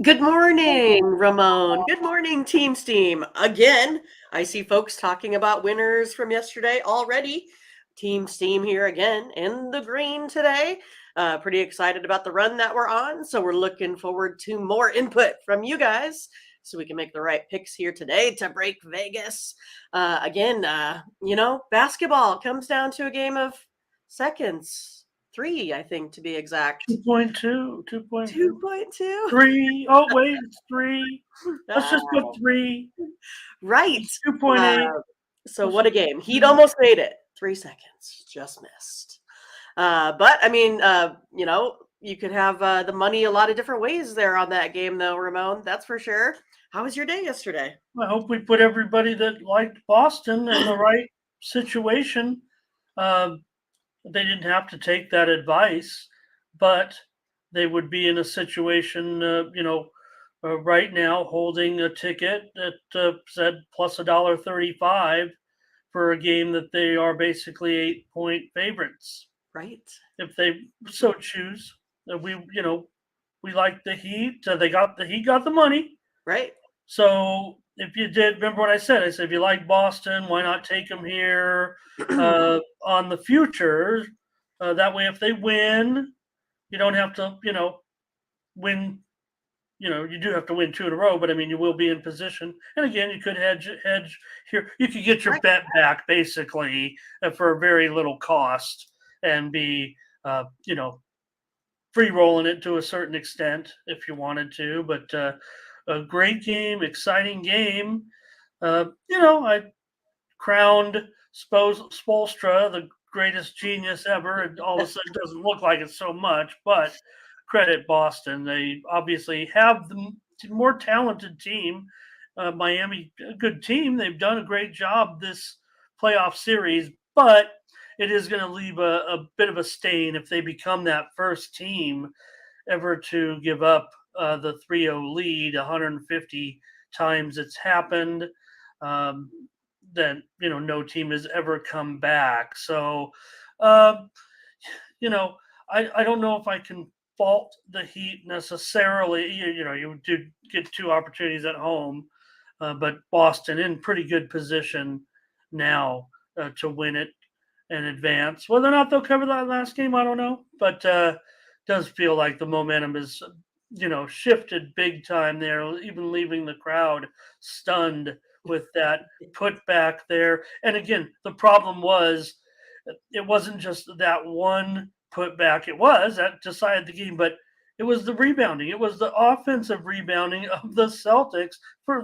Good morning, Ramon. Good morning, Team Steam. Again, I see folks talking about winners from yesterday already. Team Steam here again in the green today. Pretty excited about the run that we're on. So we're looking forward to more input from you guys so we can make the right picks here today to break Vegas. Basketball comes down to a game of seconds. Three, I think, to be exact. 2.2, 2.2. 2.3. Oh, wait, it's 3. Let's Ah, just put 3. right. It's 2.8. So Let's what a just game. Heat put almost made it. 3 seconds. Just missed. You could have the money a lot of different ways there on that game, though, Ramon. That's for sure. How was your day yesterday? I hope we put everybody that liked Boston in the right situation. Um, they didn't have to take that advice, but they would be in a situation, right now holding a ticket that said plus $1.35 for a game that they are basically 8-point favorites Right. if they so choose. We like the Heat. The Heat got the money. Right. So if you did, remember what I said? I said if you like Boston, why not take them here on the future? That way, if they win, you don't have to, win. You do have to win two in a row, but I mean, you will be in position. And again, you could hedge here. You could get your Right. bet back basically for a very little cost and be, free rolling it to a certain extent if you wanted to. But a great game, exciting game. I crowned Spolstra the greatest genius ever, and all of a sudden it doesn't look like it so much, but credit Boston. They obviously have the more talented team. Miami, a good team. They've done a great job this playoff series, but it is going to leave a bit of a stain if they become that first team ever to give up the 3-0 lead 150 times it's happened. Um, then no team has ever come back. So, uh, you know, I don't know if I can fault the Heat necessarily. You did get two opportunities at home, but Boston in pretty good position now to win it and advance. Whether or not they'll cover that last game, I don't know, but does feel like the momentum is shifted big time there, even leaving the crowd stunned with that put back there. And again, the problem was it wasn't just that one put back. It was that decided the game, but it was the rebounding. It was the offensive rebounding of the Celtics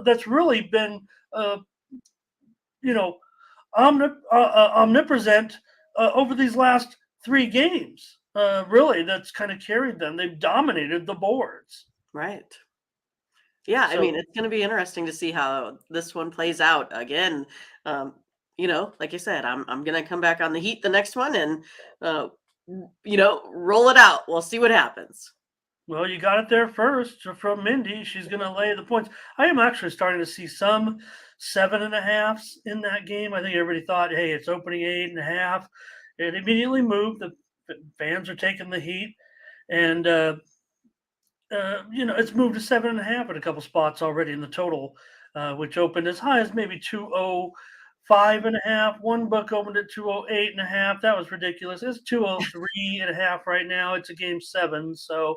that's really been, uh, you know, omnipresent over these last three games. Really, that's kind of carried them. They've dominated the boards. Right. Yeah, I mean, So it's going to be interesting to see how this one plays out. Again, like I said, I'm going to come back on the Heat the next one and roll it out. We'll see what happens. well, you got it there first from Mindy. She's going to lay the points. I am actually starting to see some 7.5s in that game. I think everybody thought, hey, it's opening 8.5. It immediately moved. The fans are taking the heat, and it's moved to 7.5 at a couple spots already in the total, which opened as high as maybe 205.5. One book opened at 208.5. That was ridiculous. It's 203.5 right now. It's a game 7, so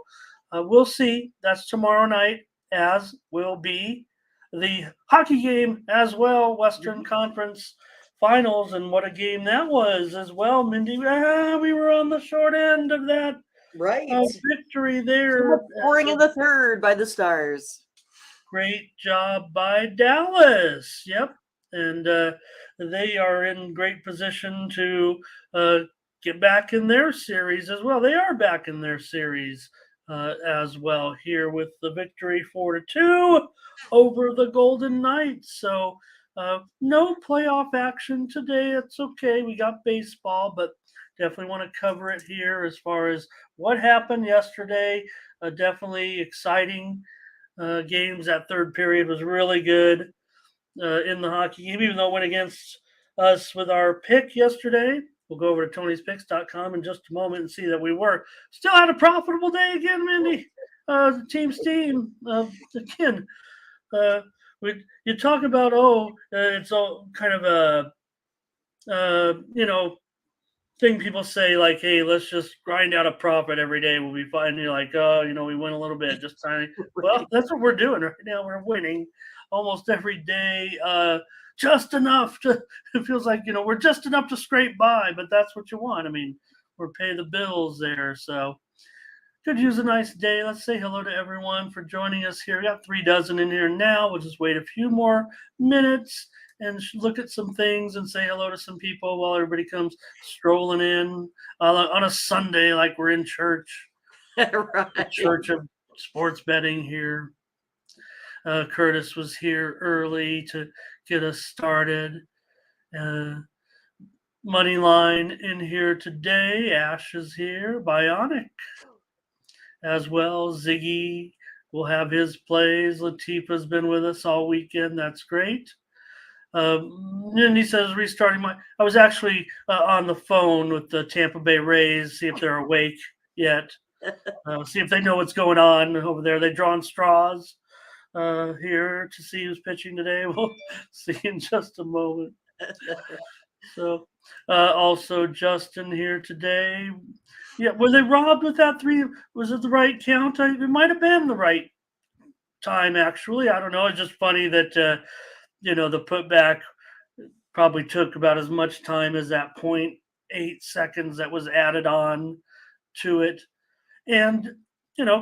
we'll see. That's tomorrow night, as will be the hockey game as well. Western Mhm. Conference Finals, and what a game that was as well, Mindy. We were on the short end of that Right. victory Too there. much scoring in the third by the Stars. Great job by Dallas. Yep. And they are in great position to uh, get back in their series as well. They are back in their series as well here with the victory 4-2 over the Golden Knights. So no playoff action today. It's okay. We got baseball, but definitely want to cover it here as far as what happened yesterday. Definitely exciting games. That third period was really good in the hockey game, even though it went against us with our pick yesterday. We'll go over to Tony'sPicks.com in just a moment and see that we still had a profitable day again, Mindy. The team's team. Again, you talk about it's all kind of a thing people say like, hey, let's just grind out a profit every day. We'll be fine. And you're like, oh, we win a little bit, just tiny. Well, Right. that's what we're doing right now. We're winning almost every day, just enough to. It feels like we're just enough to scrape by, but that's what you want. I mean, we're paying the bills there, so could use a nice day. Let's say hello to everyone for joining us here. We got 3 dozen in here now. We'll just wait a few more minutes and look at some things and say hello to some people while everybody comes strolling in on a Sunday like we're in church, the Right. church of sports betting here. Curtis was here early to get us started. Uh, Money line in here today. Ash is here. Bionic as well. Ziggy will have his plays. Latifah's been with us all weekend. That's great. And he says restarting my. I was actually on the phone with the Tampa Bay Rays, see if they're awake yet. See if they know what's going on over there. They drawing straws here to see who's pitching today. We'll see in just a moment. So, also Justin here today. Yeah, were they robbed with that three? Was it the right count? It might have been the right time, actually. I don't know. It's just funny that the putback probably took about as much time as that 0.8 seconds that was added on to it. And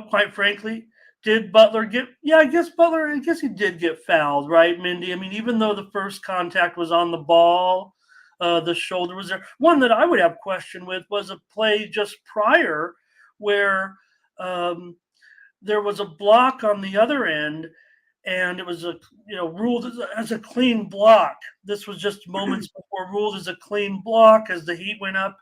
quite frankly, did Butler get? Yeah, I guess Butler. I guess he did get fouled, right, Mindy? I mean, even though the first contact was on the ball, the shoulder was there. One that I would have question with was a play just prior where there was a block on the other end, and it was ruled as a clean block. This was just moments before ruled as a clean block as the Heat went up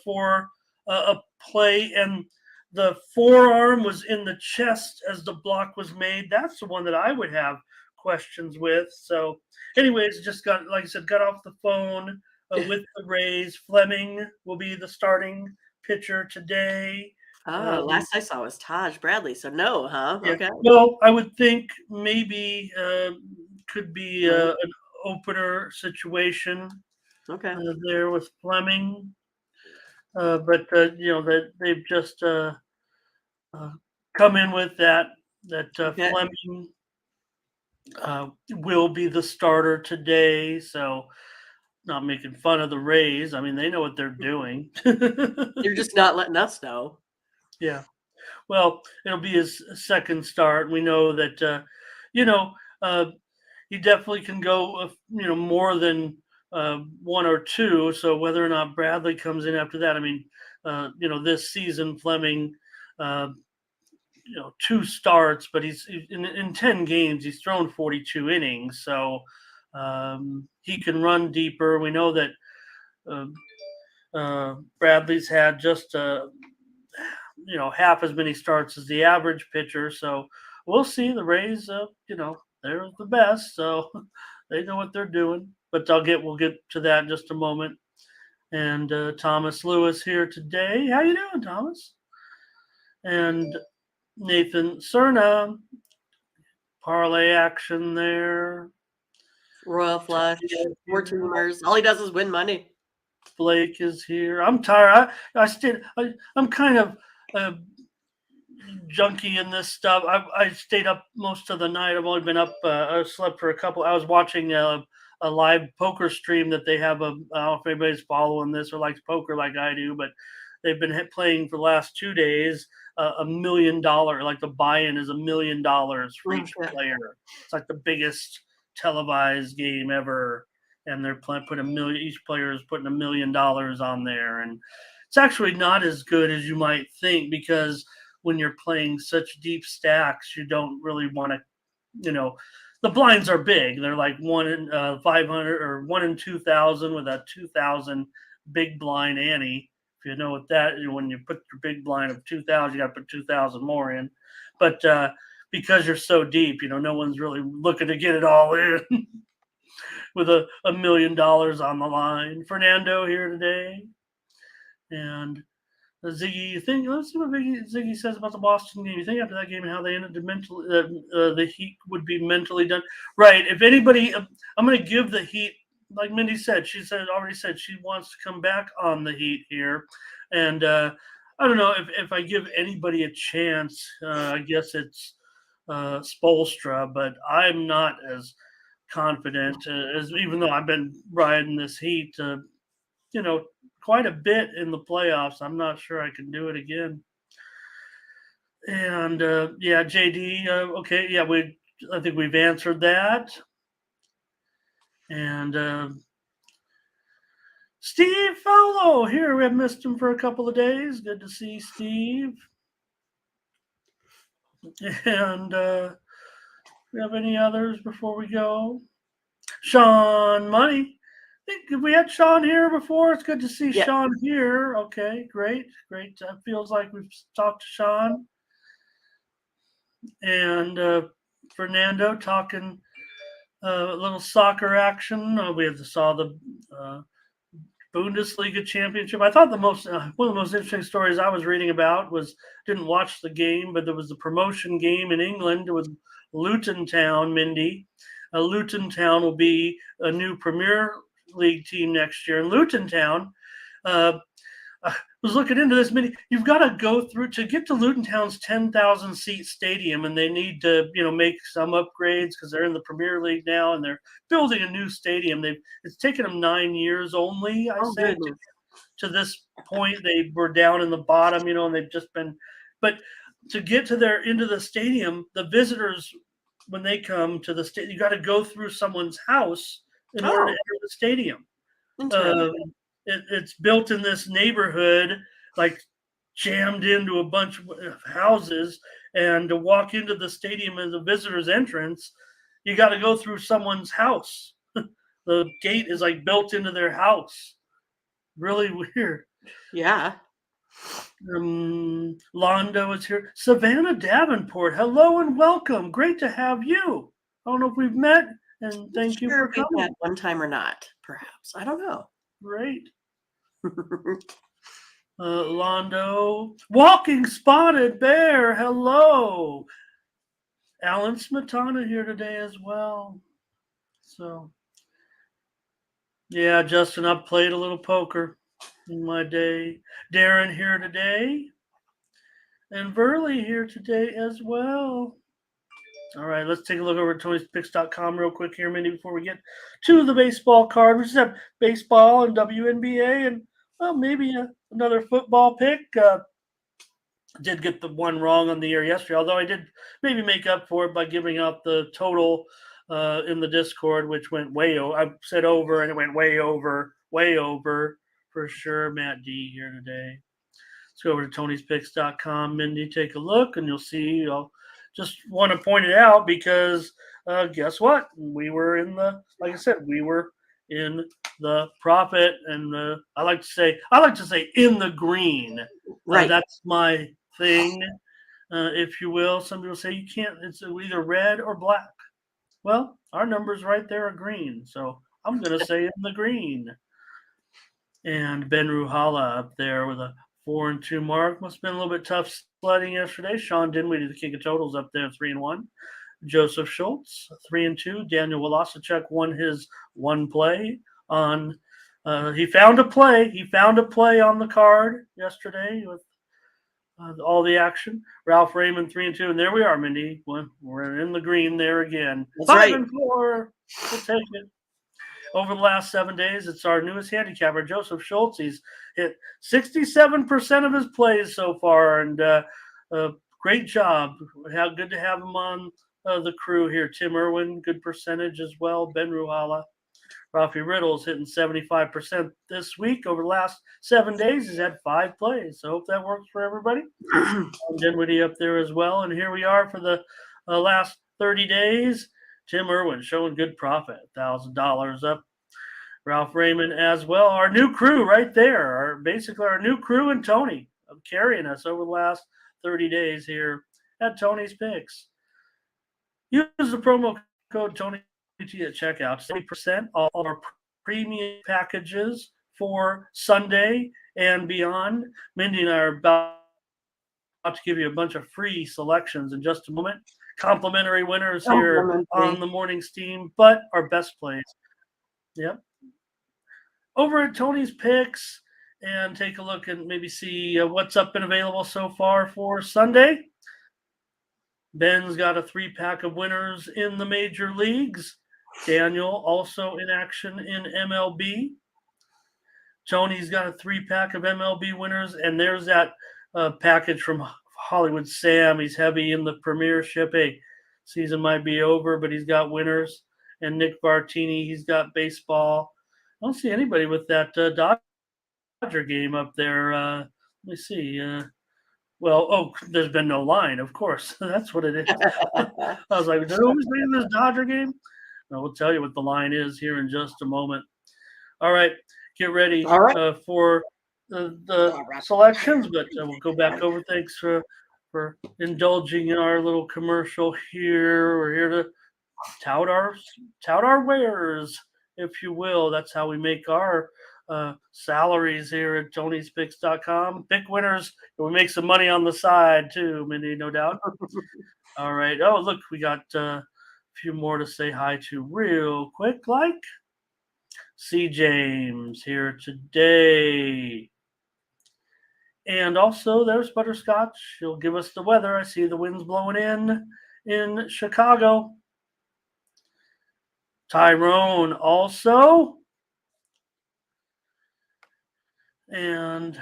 for a play, and the forearm was in the chest as the block was made. That's the one that I would have questions with. So, anyways, just got, like I said, got off the phone with the Rays. Fleming will be the starting pitcher today. Last I saw was Taj Bradley. So no, huh? Yeah. Okay. Well, I would think maybe could be Right. an opener situation Okay. there with Fleming, but that they've just come in with that Okay. Fleming will be the starter today. So not making fun of the Rays. I mean, they know what they're doing. You're just not letting us know. Yeah. Well, it'll be his second start. We know that, you know, uh, he definitely can go, more than one or two. So whether or not Bradley comes in after that, I mean, this season Fleming, uh, 2 starts, but he's in 10 games. He's thrown 42 innings, so he can run deeper. We know that uh, Bradley's had just half as many starts as the average pitcher. So we'll see. The Rays, they're the best, so they know what they're doing. But we'll get to that in just a moment. And Thomas Lewis here today. How you doing, Thomas? And Nathan Cerna, parlay action there. Royal Flush, four teamers. All he does is win money. Blake is here. I'm tired. I'm kind of junkie in this stuff. I stayed up most of the night. I've only been up. I slept for a couple. I was watching a live poker stream that they have. I don't know if anybody's following this or likes poker like I do, but they've been playing for the last 2 days. $1 million, like the buy-in is $1 million for each player. It's like the biggest televised game ever, and they're putting $1 million. Each player is putting $1 million on there, and it's actually not as good as you might think because when you're playing such deep stacks, you don't really want to, the blinds are big. They're like 1 in 500 or 1 in 2,000 with a 2,000 big blind ante. If you know what that is, when you put your big blind of 2,000, you got to put 2,000 more in. But because you're so deep, no one's really looking to get it all in with $1 million on the line. Fernando here today. And Ziggy, you think? Let's see what Ziggy says about the Boston game. You think after that game and how they ended mentally, the Heat would be mentally done, right? If anybody, I'm going to give the Heat, like Mindy said. She already said she wants to come back on the Heat here, and I don't know if I give anybody a chance. I guess it's Spoelstra, but I'm not as confident as even though I've been riding this Heat. You know, quite a bit in the playoffs. I'm not sure I can do it again. And yeah, JD. Okay, yeah, I think we've answered that. And Steve Fowler here. We have missed him for a couple of days. Good to see Steve. And we have any others before we go? Sean Money. I think we had Sean here before. It's good to see Sean here. Okay, great. Feels like we've talked to Sean. And Fernando talking a little soccer action. We saw the Bundesliga championship. I thought one of the most interesting stories I was reading about didn't watch the game, but there was the promotion game in England with Luton Town, Mindy. Luton Town will be a new Premier League team next year. And Luton Town, I was looking into this, Mindy. You've got to go through to get to Luton Town's 10,000 seat stadium, and they need to, make some upgrades because they're in the Premier League now, and they're building a new stadium. It's taken them 9 years only, I say, to this point. They were down in the bottom, and they've just been. But to get into the stadium, the visitors, when they come to the stadium, you got to go through someone's house in order to enter the stadium. It's built in this neighborhood, like jammed into a bunch of houses, and to walk into the stadium as a visitor's entrance, you got to go through someone's house. The gate is like built into their house. Really weird. Yeah. Londo is here. Savannah Davenport, hello and welcome. Great to have you. I don't know if we've met, and thank you for coming. Met one time or not, perhaps. I don't know. Great. Londo. Walking Spotted Bear, hello. Alan Smetana here today as well. So, yeah, Justin, I've played a little poker in my day. Darren here today. And Burley here today as well. All right, let's take a look over at Tony'sPicks.com real quick here, Mindy, before we get to the baseball card. We just have baseball and WNBA and, well, maybe another football pick. Did get the one wrong on the air yesterday, although I did maybe make up for it by giving out the total in the Discord, which went way over. I said over, and it went way over for sure. Matt D here today. Let's go over to Tony'sPicks.com. Mindy, take a look, and you'll see. I'll just want to point it out because guess what? We were in like I said, we were in the profit, and I like to say in the green. Right. That's my thing, if you will. Some people say you can't. It's either red or black. Well, our numbers right there are green, so I'm going to say in the green. And Ben Ruhala up there with a 4-2 mark. Must have been a little bit tough sledding yesterday. Sean Dinwiddie, the king of totals, up there 3-1. Joseph Schultz 3-2. Daniel Wolasachuk won his one play on. He found a play. He found a play on the card yesterday with all the action. Ralph Raymond 3-2, and there we are, Mindy. We're in the green there again. That's 5-4. We'll take it. Over the last 7 days, it's our newest handicapper, Joseph Schultz. He's hit 67% of his plays so far, and great job. How good to have him on the crew here. Tim Irwin, good percentage as well. Ben Ruhala. Rafi Riddle's hitting 75% this week. Over the last 7 days, he's had 5 plays. So hope that works for everybody. Dinwiddie up there as well. And here we are for the last 30 days. Tim Irwin showing good profit, $1,000 up. Ralph Raymond as well. Our new crew right there. Basically our new crew and Tony carrying us over the last 30 days here at Tony's Picks. Use the promo code Tony at checkout. 70% all our premium packages for Sunday and beyond. Mindy and I are about to give you a bunch of free selections in just a moment. Complimentary winners here on Complimentary. the morning steam, but our best plays. Yep. Over at Tony's Picks and take a look and maybe see what's up and available so far for Sunday. Ben's got a 3-pack of winners in the major leagues. Daniel also in action in MLB. Tony's got a 3-pack of MLB winners, and there's that package from Hollywood Sam. He's heavy in the Premiership. Hey, season might be over, but he's got winners. And Nick Bartini, he's got baseball. I don't see anybody with that Dodger game up there. Let me see. There's been no line, of course. That's what it is. I was like, who's playing this Dodger game? No, we'll tell you what the line is here in just a moment. All right, get ready All right. for the selections, but we'll go back over. Thanks for indulging in our little commercial here. We're here to tout our wares, if you will. That's how we make our salaries here at Tony'sPicks.com. Pick winners, and we make some money on the side too, Mindy, no doubt. All right. Oh, look, we got a few more to say hi to real quick, like C. James here today. And also, there's Butterscotch. He'll give us the weather. I see the winds blowing in Chicago. Tyrone also. And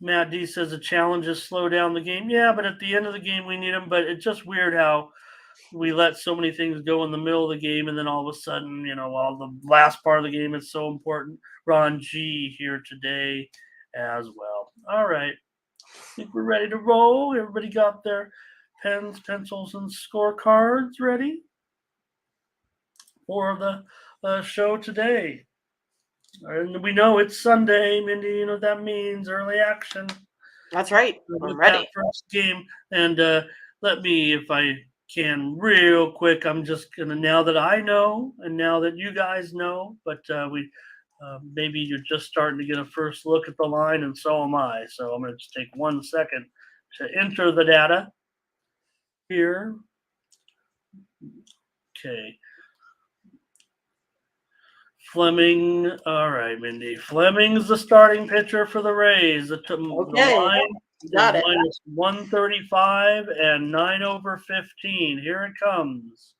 Matt D says the challenge is slow down the game. Yeah, but at the end of the game, we need them. But it's just weird how we let so many things go in the middle of the game, and then all of a sudden, while the last part of the game is so important. Ron G here today as well. All right. I think we're ready to roll. Everybody got their pens, pencils, and scorecards ready for the show today. And we know it's Sunday, Mindy. You know what that means? Early action. That's right. With I'm ready. that first game. And let me, if I can, real quick, I'm just going to, now that I know and now that you guys know, but maybe you're just starting to get a first look at the line, and so am I. So I'm going to just take 1 second to enter the data here. Okay. Fleming. All right, Mindy. Fleming's the starting pitcher for the Rays. The line Got it. minus 135 and 9/15. Here it comes.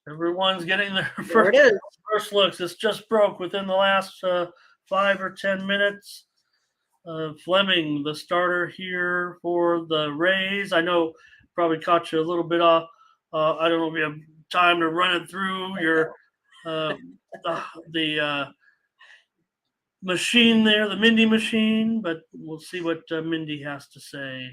Everyone's getting their first looks. This just broke within the last 5 or 10 minutes. Fleming, the starter here for the Rays. I know probably caught you a little bit off. I don't know if you have time to run it through your the machine there, the Mindy machine, but we'll see what Mindy has to say.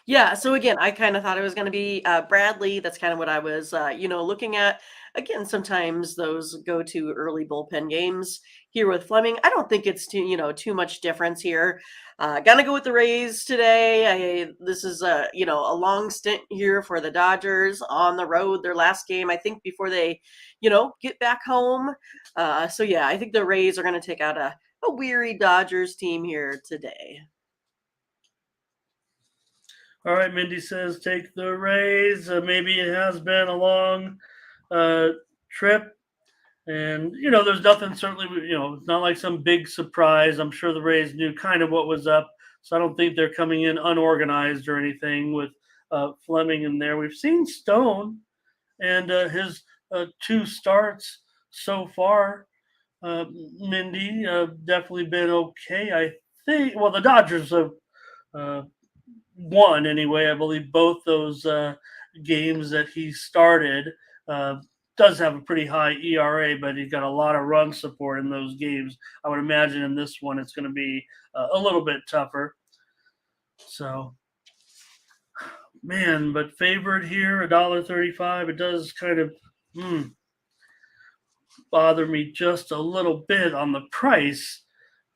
Yeah, so again, I kind of thought it was going to be Bradley. That's kind of what I was, looking at. Again, sometimes those go to early bullpen games here with Fleming. I don't think it's too much difference here. Gonna go with the Rays today. This is a long stint here for the Dodgers on the road. Their last game, I think, before they, get back home. So yeah, I think the Rays are going to take out a weary Dodgers team here today. All right, Mindy says take the Rays. Maybe it has been a long trip. And, there's nothing certainly, it's not like some big surprise. I'm sure the Rays knew kind of what was up. So I don't think they're coming in unorganized or anything with Fleming in there. We've seen Stone and his 2 starts so far. Mindy definitely been okay. I think, well, the Dodgers have won anyway. I believe both those games that he started. Does have a pretty high ERA, but he's got a lot of run support in those games. I would imagine in this one it's going to be a little bit tougher. So, man, but favored here, $1.35. It does kind of bother me just a little bit on the price.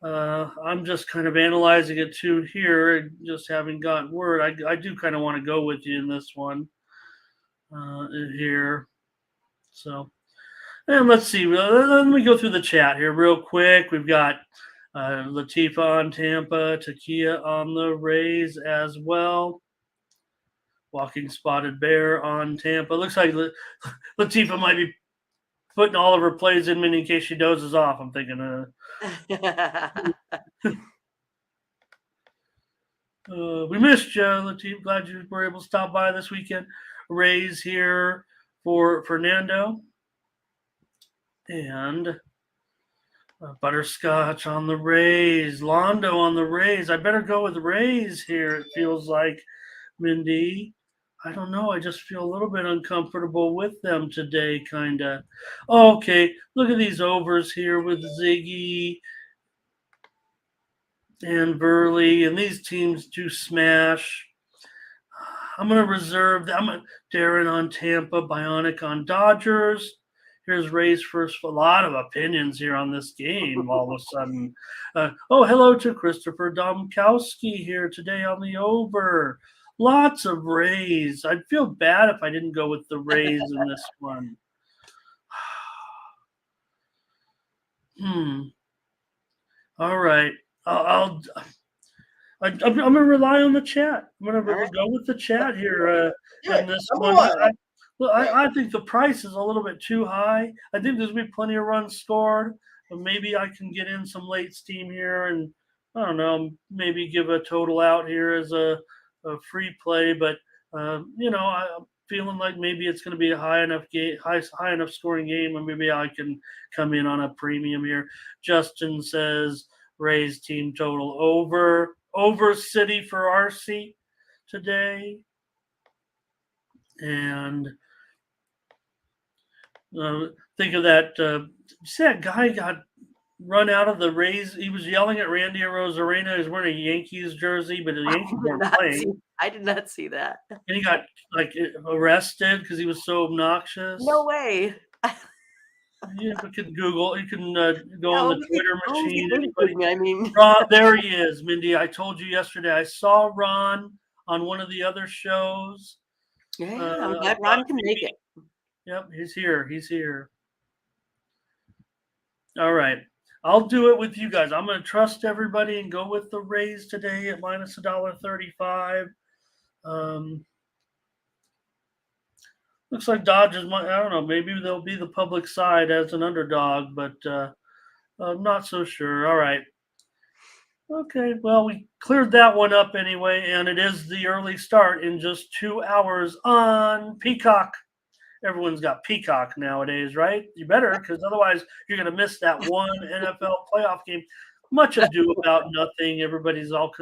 I'm just kind of analyzing it too here, just having gotten word. I do kind of want to go with you in this one here. So And let's see. Let me go through the chat here real quick. We've got Latifa on Tampa, Takia on the Rays as well. Walking Spotted Bear on Tampa. Looks like Latifa might be putting all of her plays in in case she dozes off. I'm thinking, we missed you, Latif. Glad you were able to stop by this weekend. Rays here for Fernando. And Butterscotch on the Rays. Londo on the Rays. I better go with Rays here, it feels like, Mindy. I don't know. I just feel a little bit uncomfortable with them today, kind of. Okay, look at these overs here with Ziggy and Burley, and these teams do smash. I'm going to reserve that. Darren on Tampa, Bionic on Dodgers. Here's Ray's first. A lot of opinions here on this game all of a sudden. Hello to Christopher Domkowski here today on the over. Lots of Rays. I'd feel bad if I didn't go with the Rays in this one. All right. I'm going to rely on the chat. I'm going to go with the chat here in this one. I think the price is a little bit too high. I think there's going to be plenty of runs scored, but maybe I can get in some late steam here and, I don't know, maybe give a total out here as a free play. But, I'm feeling like maybe it's going to be a high enough scoring game, and maybe I can come in on a premium here. Justin says Rays team total over City for RC today. And think of that. See that guy got run out of the Rays. He was yelling at Randy Arozarena. He's wearing a Yankees jersey, but the Yankees weren't playing. I did not see that. And he got arrested because he was so obnoxious. No way. You can Google. You can go on the Twitter machine. Anybody. Ron, there he is, Mindy. I told you yesterday. I saw Ron on one of the other shows. Yeah, I'm glad Ron can make it. Yep, he's here. He's here. All right. I'll do it with you guys. I'm going to trust everybody and go with the Rays today at minus $1.35. Looks like Dodgers might, I don't know, maybe they'll be the public side as an underdog, but I'm not so sure. All right. Okay, well, we cleared that one up anyway, and it is the early start in just 2 hours on Peacock. Everyone's got Peacock nowadays, right? You better, because otherwise you're going to miss that one NFL playoff game. Much ado about nothing. Everybody's all,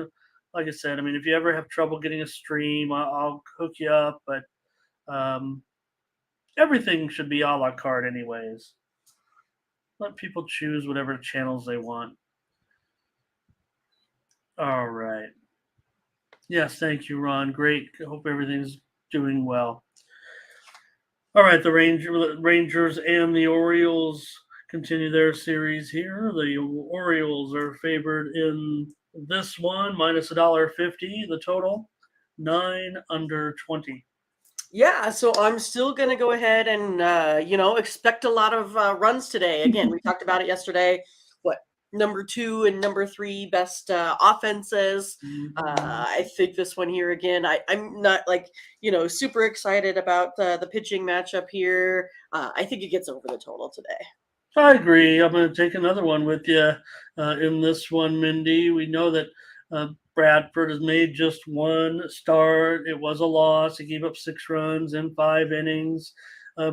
like I said, I mean, if you ever have trouble getting a stream, I'll hook you up, but everything should be a la carte anyways. Let people choose whatever channels they want. All right. Yes, thank you, Ron. Great. I hope everything's doing well. All right, the Rangers and the Orioles continue their series here. The Orioles are favored in this one, minus $1.50. The total, 9 under 20. Yeah, so I'm still going to go ahead and, expect a lot of runs today. Again, we talked about it yesterday. Number 2 and number 3 best offenses. I think this one here again, I'm not super excited about the pitching matchup here. I think it gets over the total today. I agree. I'm going to take another one with you in this one, Mindy. We know that Bradford has made just one start. It was a loss. He gave up 6 runs in 5 innings.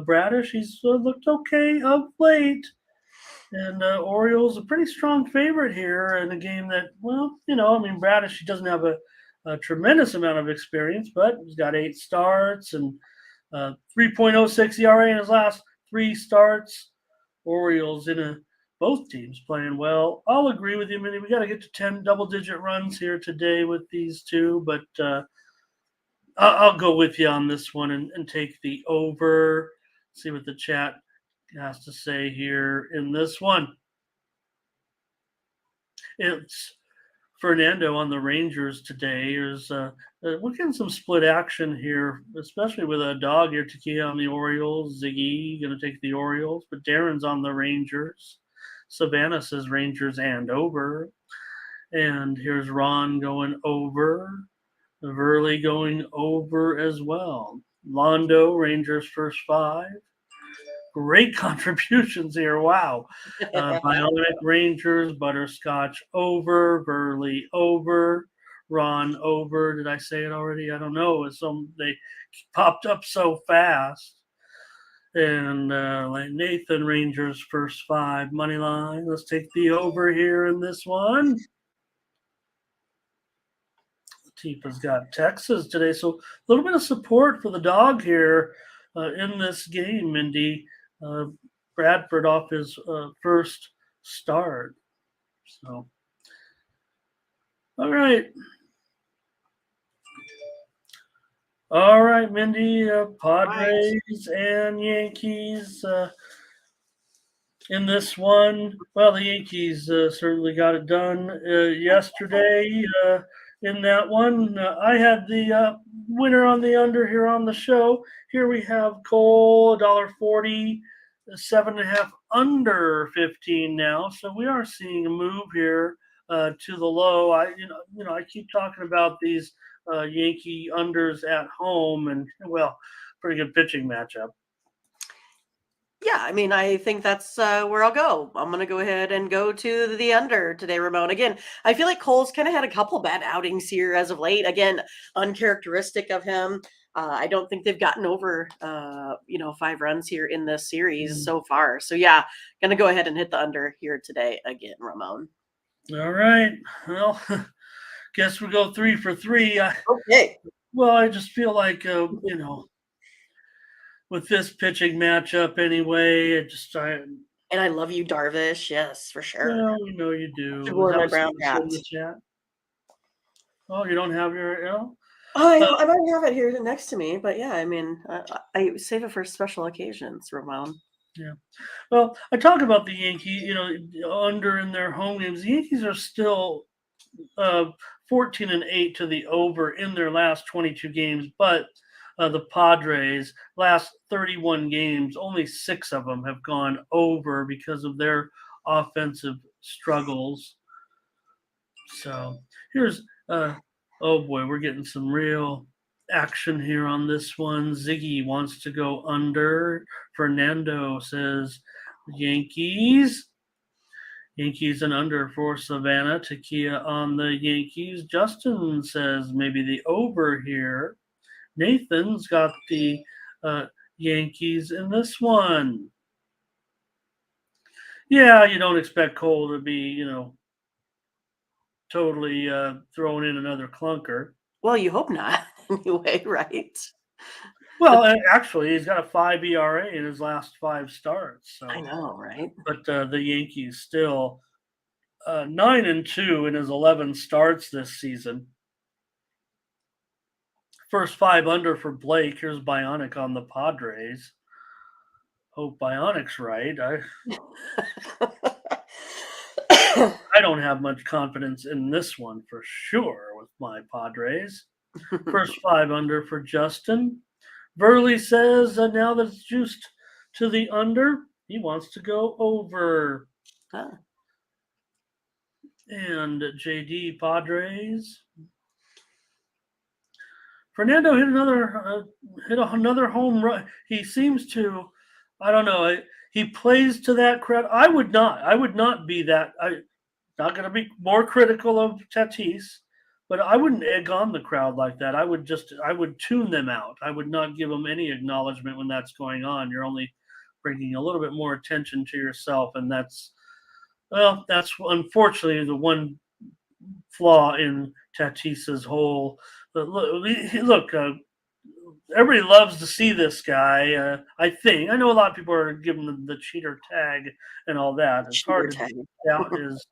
Bradish, he's looked okay of late. And Orioles a pretty strong favorite here in a game that, Bradish, he doesn't have a tremendous amount of experience, but he's got 8 starts and 3.06 ERA in his last 3 starts. Orioles both teams playing well. I'll agree with you, Minnie. We got to get to 10 double-digit runs here today with these two, but I'll go with you on this one and take the over. See what the chat has to say here in this one. It's Fernando on the Rangers today. We're getting some split action here, especially with a dog here, Takia on the Orioles, Ziggy going to take the Orioles, but Darren's on the Rangers. Savannah says Rangers and over. And here's Ron going over. Verley going over as well. Londo, Rangers first 5. Great contributions here. Wow. Bionic Rangers, Butterscotch over, Burley over, Ron over. Did I say it already? I don't know. They popped up so fast. And Nathan, Rangers first 5 money line. Let's take the over here in this one. Tifa's got Texas today, so a little bit of support for the dog here in this game, Mindy. Bradford off his first start. So, all right. All right, Mindy, Padres and Yankees in this one. Well, the Yankees certainly got it done yesterday in that one. I had the winner on the under here on the show. Here we have Cole, $1.40, 7.5 under 15 now. So we are seeing a move here to the low. I keep talking about these Yankee unders at home, and well, pretty good pitching matchup. Yeah, I mean, I think that's where I'll go. I'm going to go ahead and go to the under today, Ramon. Again, I feel like Cole's kind of had a couple bad outings here as of late. Again, uncharacteristic of him. I don't think they've gotten over, 5 runs here in this series so far. So, yeah, going to go ahead and hit the under here today again, Ramon. All right. Well, guess we go 3 for 3. Okay. Well, I just feel like, with this pitching matchup anyway, and I love you, Darvish. Yes, for sure. Well, you do. I wore my brown hat. In the chat. Oh, you don't have your, I might have it here next to me, but yeah, I mean, I save it for special occasions, Ramon. Yeah. Well, I talk about the Yankees, under in their home games. The Yankees are still 14-8 to the over in their last 22 games, but the Padres last 31 games, only 6 of them have gone over because of their offensive struggles. So here's oh boy, we're getting some real action here on this one. Ziggy wants to go under. Fernando says Yankees. Yankees and under for Savannah. Takia on the Yankees. Justin says maybe the over here. Nathan's got the Yankees in this one. Yeah, you don't expect Cole to be, totally throwing in another clunker. Well, you hope not anyway, right? Well, actually, he's got a 5 ERA in his last 5 starts. So. I know, right? But the Yankees still 9-2 in his 11 starts this season. First 5 under for Blake. Here's Bionic on the Padres. Hope Bionic's right. I don't have much confidence in this one for sure with my Padres. First 5 under for Justin. Verley says now that it's juiced to the under, he wants to go over. Huh. And JD Padres. Fernando hit another home run. He seems to, I don't know. He plays to that crowd. I would not be that. I'm not going to be more critical of Tatis, but I wouldn't egg on the crowd like that. I would tune them out. I would not give them any acknowledgement when that's going on. You're only bringing a little bit more attention to yourself, and that's unfortunately the one flaw in Tatis's whole. Look, everybody loves to see this guy. I know a lot of people are giving him the cheater tag and all that. It's hard to doubt his,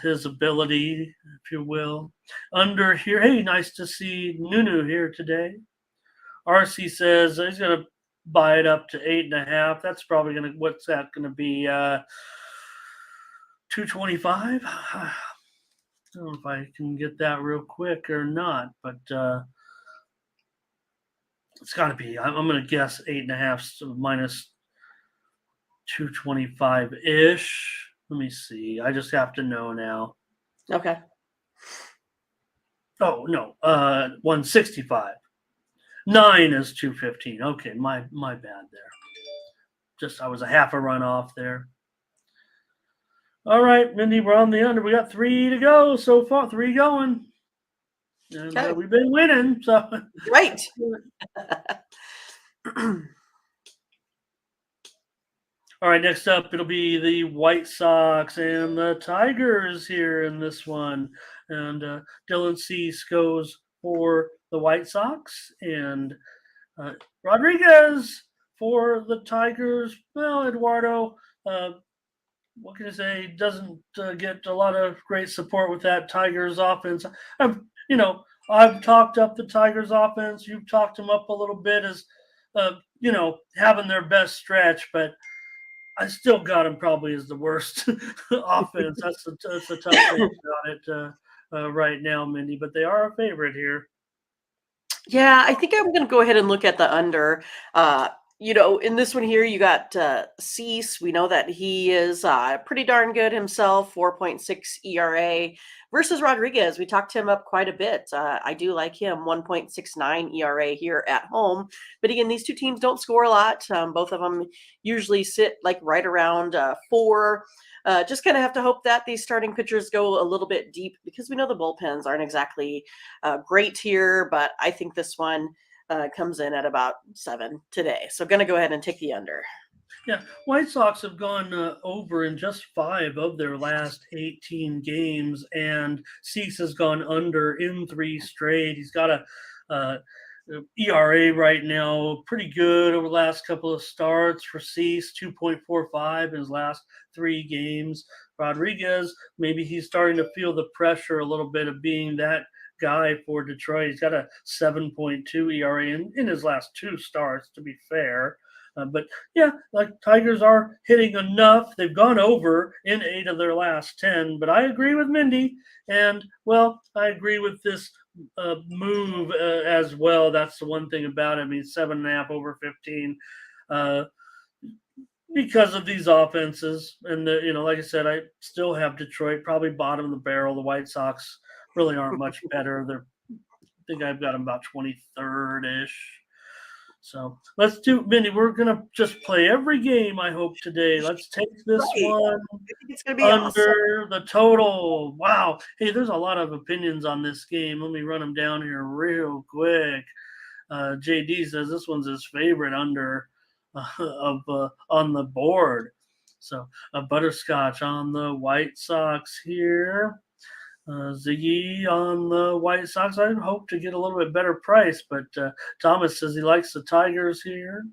his ability, if you will. Under here, hey, nice to see Nunu here today. RC says he's going to buy it up to 8.5. That's probably what's that going to be? 225. I don't know if I can get that real quick or not, but it's got to be. I'm going to guess 8.5 minus 225 ish. Let me see. I just have to know now. Okay. Oh no, 165. 9 is 215. Okay, my bad there. Just I was a half a run off there. All right, Mindy, we're on the under. We got 3 to go so far. 3 going, and Okay. we've been winning. So Right. all right, next up it'll be the White Sox and the Tigers here in this one, and Dylan Cease goes for the White Sox, and Rodriguez for the Tigers. Well, Eduardo, what can I say? Doesn't get a lot of great support with that Tigers offense. I've talked up the Tigers offense. You've talked them up a little bit as, having their best stretch, but I still got them probably as the worst offense. That's a tough thing about it right now, Mindy. But they are a favorite here. Yeah, I think I'm going to go ahead and look at the under. In this one here, you got Cease. We know that he is pretty darn good himself, 4.6 ERA versus Rodriguez. We talked him up quite a bit. I do like him, 1.69 ERA here at home. But again, these two teams don't score a lot. Both of them usually sit like right around 4. Just kind of have to hope that these starting pitchers go a little bit deep because we know the bullpens aren't exactly great here, but I think this one comes in at about 7 today. So going to go ahead and take the under. Yeah, White Sox have gone over in just 5 of their last 18 games, and Cease has gone under in 3 straight. He's got a ERA right now pretty good over the last couple of starts for Cease, 2.45 in his last 3 games. Rodriguez, maybe he's starting to feel the pressure a little bit of being that guy for Detroit. He's got a 7.2 ERA in his last 2 starts, to be fair. But yeah, like Tigers are hitting enough. They've gone over in 8 of their last 10. But I agree with Mindy, and well, I agree with this move as well. That's the one thing about it. I mean, 7.5 over 15. Because of these offenses, and like I said, I still have Detroit probably bottom of the barrel. The White Sox really aren't much better. I think I've got them about 23rd ish. So let's do, Minnie. We're gonna just play every game. I hope today. Let's take this Right. one I think it's going to be under awesome. the total. Wow. Hey, there's a lot of opinions on this game. Let me run them down here real quick. JD says this one's his favorite under on the board. So Butterscotch on the White Sox here. Ziggy on the White Sox. I hope to get a little bit better price, but Thomas says he likes the Tigers here.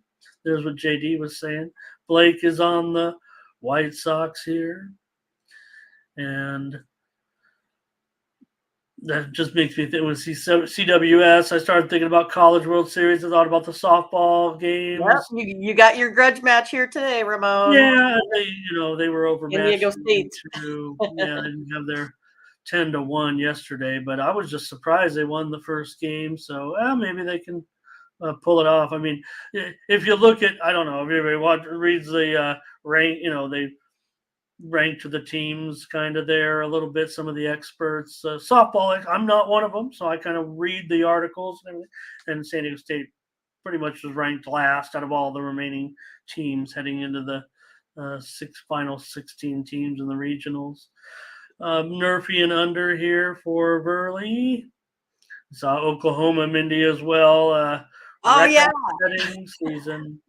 There's what JD was saying. Blake is on the White Sox here. And that just makes me think when CWS, I started thinking about College World Series. I thought about the softball games. Yep, you got your grudge match here today, Ramon. Yeah, they were San overmatched. Diego State. Yeah, they didn't have their 10-1 yesterday, but I was just surprised they won the first game. So maybe they can pull it off. I mean, if you look at, I don't know if anybody reads the rank, they ranked the teams kind of there a little bit. Some of the experts, softball. I'm not one of them, so I kind of read the articles and everything. And San Diego State pretty much was ranked last out of all the remaining teams heading into the final 16 teams in the regionals. Murphy and under here for Burley. Saw Oklahoma, Mindy as well. Oh yeah, Record-setting season.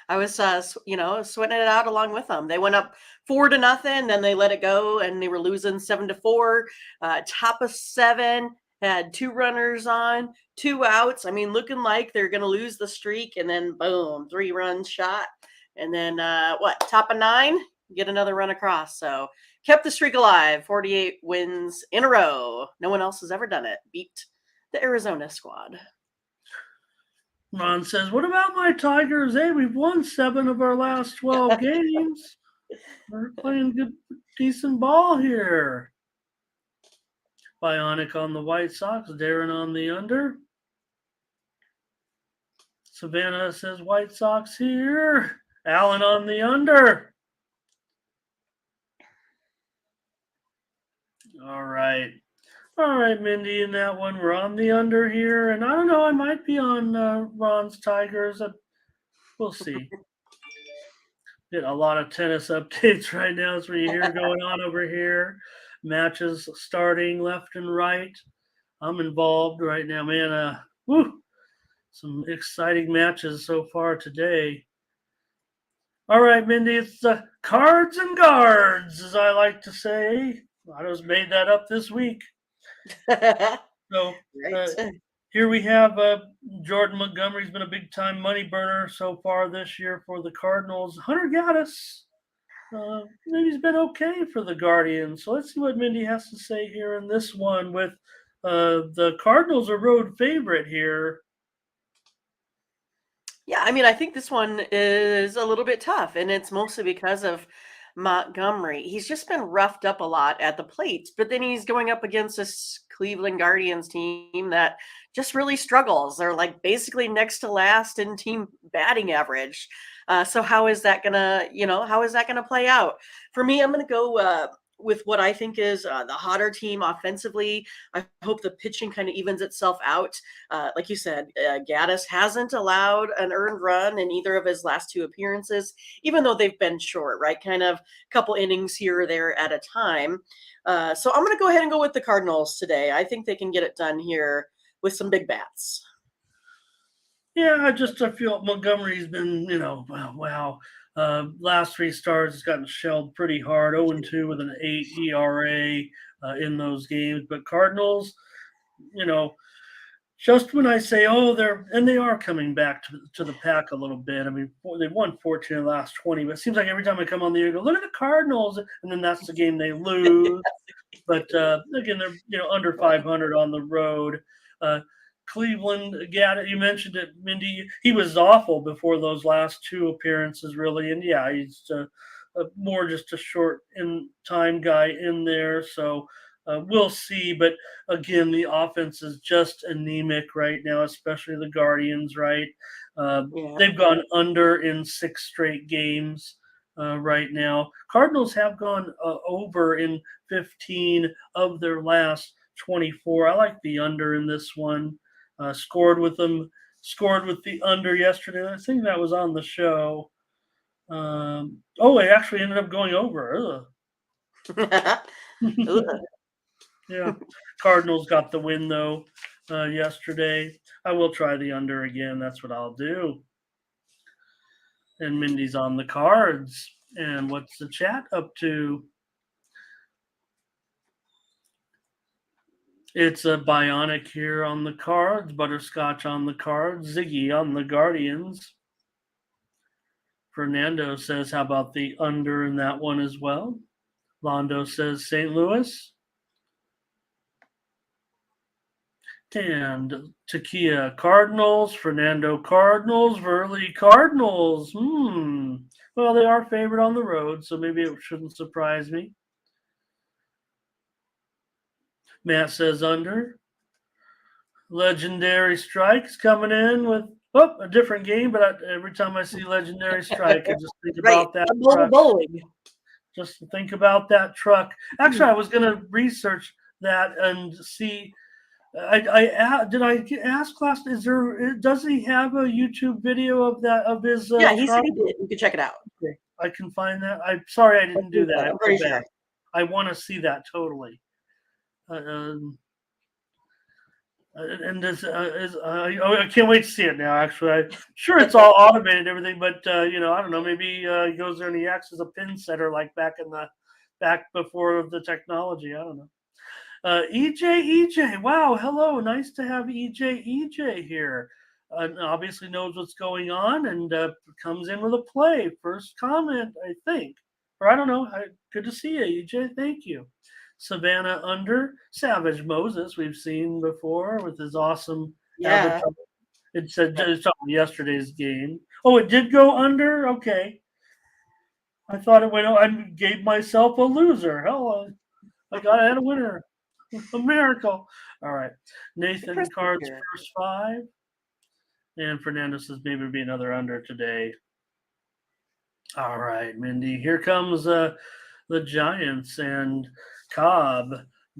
I was sweating it out along with them. They went up 4-0, then they let it go, and they were losing 7-4. Top of 7, had 2 runners on, 2 outs. I mean, looking like they're going to lose the streak, and then boom, 3 runs shot, and then top of 9, get another run across. So kept the streak alive. 48 wins in a row. No one else has ever done it. Beat the Arizona squad. Ron says, "What about my Tigers? Hey, we've won 7 of our last 12 games." They're playing good, decent ball here. Bionic on the White Sox, Darren on the under. Savannah says White Sox here. Allen on the under. All right. All right, Mindy, in that one, we're on the under here. And I don't know, I might be on Ron's Tigers. We'll see. Get a lot of tennis updates right now. That's what you hear going on over here. Matches starting left and right. I'm involved right now, man. Some exciting matches so far today. All right, Mindy, it's cards and guards, as I like to say. I just made that up this week. So Right. here we have Jordan Montgomery's been a big time money burner so far this year for the Cardinals. Hunter Gaddis, he's been okay for the Guardians. So let's see what Mindy has to say here in this one with the Cardinals a road favorite here. Yeah, I mean, I think this one is a little bit tough, and it's mostly because of Montgomery. He's just been roughed up a lot at the plate, but then he's going up against this Cleveland Guardians team that just really struggles. They're like basically next to last in team batting average. So how is that gonna, how is that gonna play out? For me, I'm gonna go with what I think is the hotter team offensively. I hope the pitching kind of evens itself out. Like you said, Gaddis hasn't allowed an earned run in either of his last two appearances, even though they've been short, right? Kind of a couple innings here or there at a time. So I'm going to go ahead and go with the Cardinals today. I think they can get it done here with some big bats. Yeah, I feel Montgomery's been, wow. Last three starts has gotten shelled pretty hard. 0-2 with an 8 ERA in those games. But Cardinals, just when I say, they are coming back to the pack a little bit. I mean, they won 14 of the last 20, but it seems like every time I come on the air, I go, look at the Cardinals, and then that's the game they lose. But again, they're under 500 on the road. Cleveland, you mentioned it, Mindy. He was awful before those last two appearances, really, and yeah, he's more just a short in time guy in there. So we'll see. But again, the offense is just anemic right now, especially the Guardians. Right, Yeah. they've gone under in 6 straight games. Right now, Cardinals have gone over in 15 of their last 24. I like the under in this one. Scored with the under yesterday. I think that was on the show. It actually ended up going over. Yeah, Cardinals got the win though yesterday. I will try the under again. That's what I'll do. And Mindy's on the cards. And what's the chat up to? It's a Bionic here on the cards, Butterscotch on the cards, Ziggy on the Guardians. Fernando says, how about the under in that one as well? Londo says St. Louis. And Takia Cardinals, Fernando Cardinals, Verley Cardinals. Well, they are favored on the road, so maybe it shouldn't surprise me. Matt says under. Legendary Strikes coming in with a different game, but every time I see Legendary Strike, I just think about that truck. Bowling. Just think about that truck. Actually, I was going to research that and see. Did I ask last? Does he have a YouTube video of his? Yeah, he truck? said he did. You can check it out. Okay, I can find that. I'm sorry I didn't do that. I'm pretty sure. I want to see that totally. I can't wait to see it now. Actually, I'm sure it's all automated and everything, but I don't know. Maybe he goes there and he acts as a pin setter, like back before the technology. I don't know. EJ, wow, hello, nice to have EJ here. Obviously knows what's going on and comes in with a play. First comment, I think, or I don't know. Good to see you, EJ. Thank you. Savannah under Savage Moses, we've seen before with his awesome avatar. It said it's on yesterday's game. Oh, it did go under? Okay. I thought it went. I gave myself a loser. Hell, I got I had a winner. A miracle. All right. Nathan Christmas cards here. first five. And Fernando says maybe it'll be another under today. All right, Mindy. Here comes the Giants and Cobb.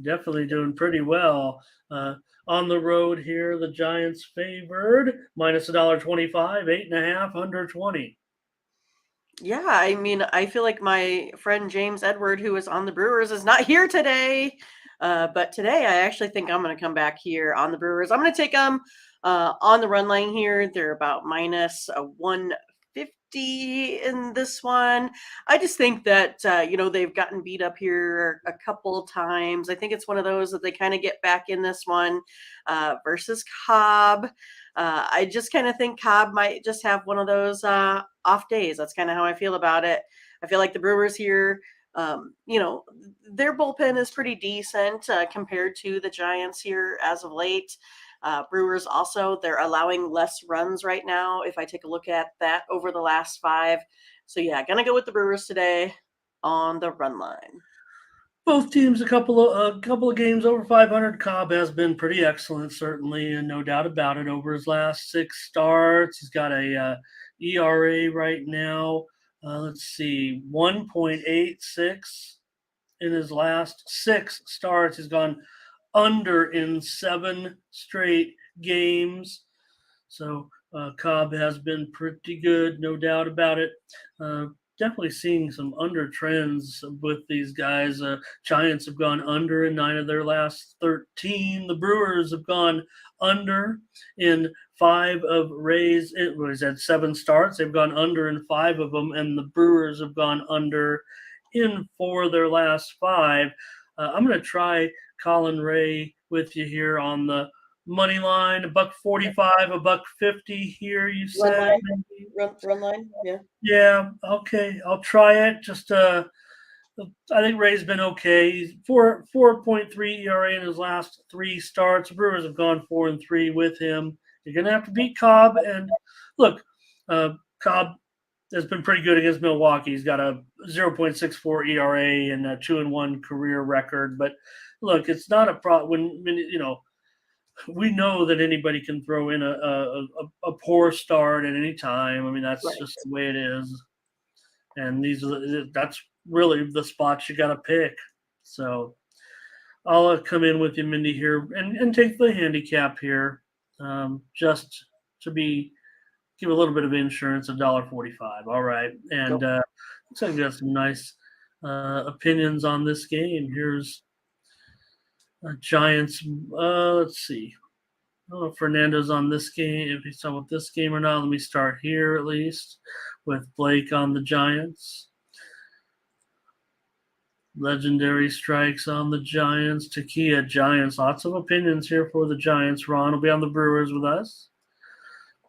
Definitely doing pretty well. On the road here, the Giants favored minus $1.25, 8.5, under 20. Yeah, I mean, I feel like my friend James Edward, who is on the Brewers, is not here today. But today, I actually think I'm going to come back here on the Brewers. I'm going to take them on the run line here. They're about minus a 150 in this one. I just think that, they've gotten beat up here a couple times. I think it's one of those that they kind of get back in this one versus Cobb. I just kind of think Cobb might just have one of those off days. That's kind of how I feel about it. I feel like the Brewers here, their bullpen is pretty decent compared to the Giants here as of late. Brewers also, they're allowing less runs right now. If I take a look at that over the last five. So yeah, gonna go with the Brewers today on the run line. Both teams a couple of games over 500. Cobb has been pretty excellent, certainly, and no doubt about it. Over his last six starts, he's got a ERA right now. Let's see, 1.86 in his last six starts. He's gone under in 7 straight games. So Cobb has been pretty good, no doubt about it. Definitely seeing some under trends with these guys. Giants have gone under in 9 of their last 13. The Brewers have gone under in 5 of Rays. It was at 7 starts. They've gone under in 5 of them, and the Brewers have gone under in 4 of their last 5. I'm going to try Colin Ray with you here on the money line, $1.45, $1.50 here. You Run said, line, maybe? run line, yeah. Yeah, okay, I'll try it. Just I think Ray's been okay. He's 4.3 ERA in his last 3 starts. Brewers have gone 4-3 with him. You're gonna have to beat Cobb. And look, Cobb has been pretty good against Milwaukee. He's got a 0.64 ERA and a 2-1 career record. But look, it's not a problem when we know that anybody can throw in a poor start at any time. I mean, that's Right. just the way it is. And that's really the spots you got to pick. So I'll come in with you, Mindy, here and take the handicap here, just to give a little bit of insurance, $1.45. All right, and Go. looks like we got some nice opinions on this game. Here's Giants. Let's see. I don't know if Fernando's on this game, if he's talking about this game or not. Let me start here at least with Blake on the Giants. Legendary strikes on the Giants. Takia Giants. Lots of opinions here for the Giants. Ron will be on the Brewers with us.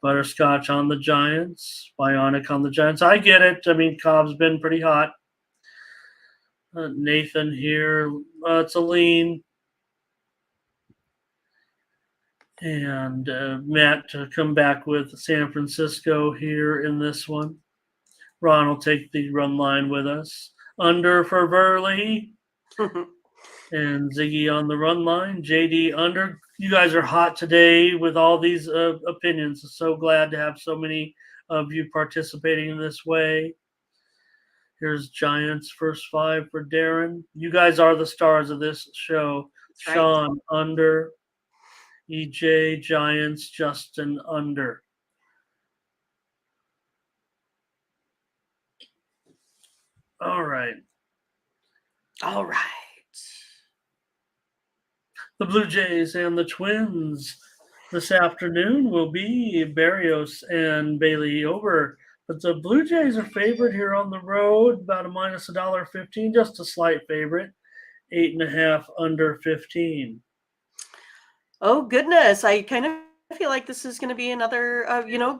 Butterscotch on the Giants. Bionic on the Giants. I get it. I mean, Cobb's been pretty hot. Nathan here. It's a lean. And Matt to come back with San Francisco here in this one. Ron will take the run line with us. Under for Verley. And Ziggy on the run line. JD under. You guys are hot today with all these opinions. So glad to have so many of you participating in this way. Here's Giants first 5 for Darren. You guys are the stars of this show. That's right. Sean under. EJ Giants, Justin under. All right. All right. The Blue Jays and the Twins this afternoon will be Barrios and Bailey over. But the Blue Jays are favored here on the road, about a minus $1.15, just a slight favorite. 8.5 under 15. Oh goodness, I kind of feel like this is going to be another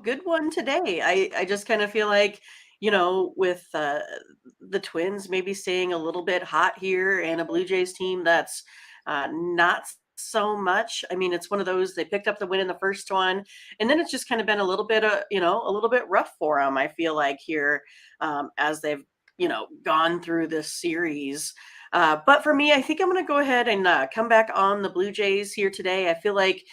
good one today. I just kind of feel like, with the Twins maybe staying a little bit hot here and a Blue Jays team that's not so much. I mean, it's one of those, they picked up the win in the first one, and then it's just kind of been a little bit a little bit rough for them, I feel like, here as they've gone through this series. But for me, I think I'm going to go ahead and come back on the Blue Jays here today. I feel like,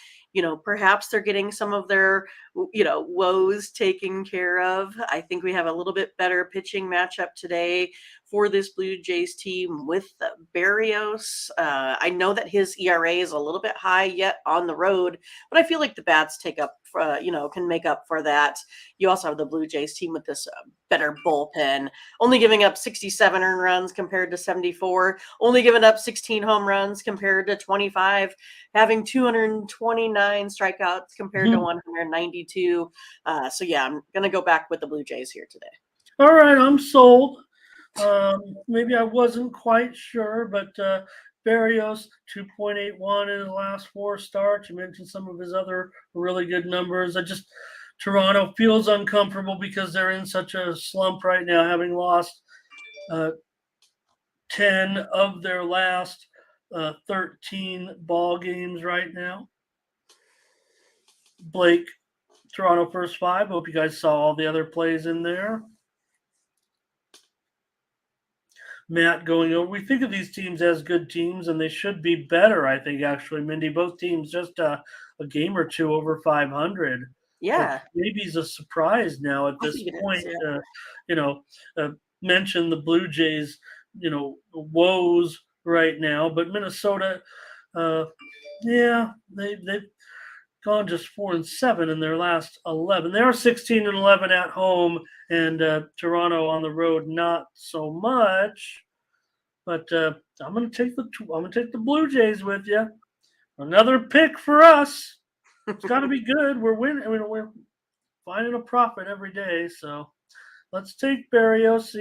perhaps they're getting some of their, woes taken care of. I think we have a little bit better pitching matchup today for this Blue Jays team with Berrios. I know that his ERA is a little bit high yet on the road, but I feel like the bats can make up for that. You also have the Blue Jays team with this better bullpen, only giving up 67 earned runs compared to 74, only giving up 16 home runs compared to 25, having 229 strikeouts compared to 192. So yeah, I'm going to go back with the Blue Jays here today. All right, I'm sold. Maybe I wasn't quite sure, but Berrios 2.81 in his last 4 starts. You mentioned some of his other really good numbers. Toronto feels uncomfortable because they're in such a slump right now, having lost 10 of their last 13 ball games right now. Blake, Toronto first 5. Hope you guys saw all the other plays in there. Matt going over. We think of these teams as good teams, and they should be better, I think, actually, Mindy. Both teams just a game or two over 500. Yeah. Maybe it's a surprise now at this point. Mention the Blue Jays, woes right now. But Minnesota, they've gone just 4-7 in their last 11. They are 16-11 at home, and Toronto on the road not so much. But I'm gonna take the Blue Jays with you. Another pick for us. It's got to be good. We're winning. I mean, we're finding a profit every day. So let's take Berrios.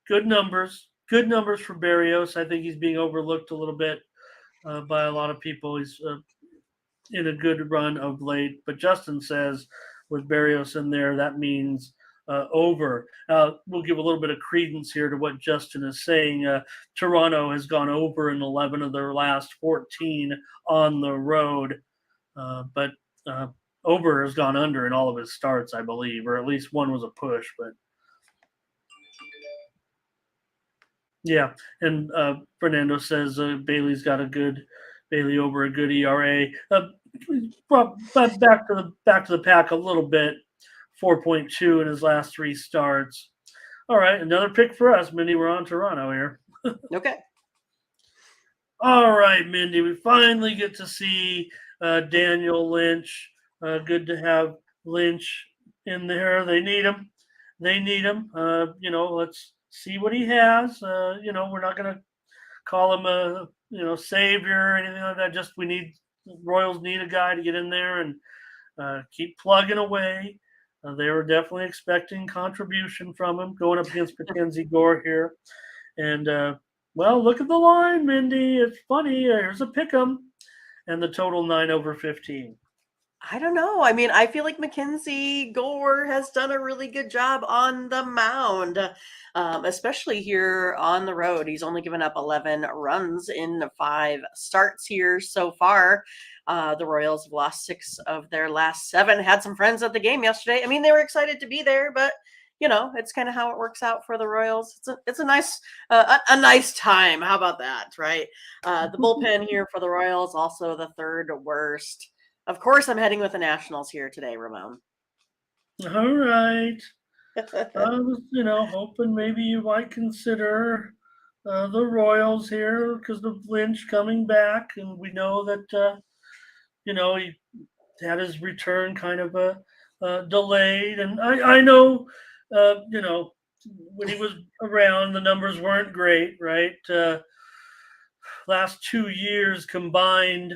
Good numbers. Good numbers for Berrios. I think he's being overlooked a little bit by a lot of people. He's in a good run of late. But Justin says with Berrios in there, that means over. We'll give a little bit of credence here to what Justin is saying. Toronto has gone over in 11 of their last 14 on the road, but over has gone under in all of his starts, I believe, or at least one was a push. But yeah, and Fernando says Bailey over a good ERA. But back to the pack a little bit. 4.2 in his last 3 starts. All right, another pick for us, Mindy. We're on Toronto here. Okay. All right, Mindy. We finally get to see Daniel Lynch. Good to have Lynch in there. They need him. Let's see what he has. We're not going to call him a savior or anything like that. Just Royals need a guy to get in there and keep plugging away. They were definitely expecting contribution from him going up against Mackenzie Gore here. And, look at the line, Mindy. It's funny. Here's a pick 'em. And the total 9 over 15. I don't know. I mean, I feel like Mackenzie Gore has done a really good job on the mound, especially here on the road. He's only given up 11 runs in 5 starts here so far. The Royals have lost 6 of their last 7. Had some friends at the game yesterday. I mean, they were excited to be there, but it's kind of how it works out for the Royals. It's a nice nice time. How about that, right? The bullpen here for the Royals also the 3rd worst. Of course, I'm heading with the Nationals here today, Ramon. All right. I was, hoping maybe you might consider the Royals here because of Lynch coming back, and we know that he had his return kind of delayed, and I know, when he was around, the numbers weren't great, right? Last 2 years combined.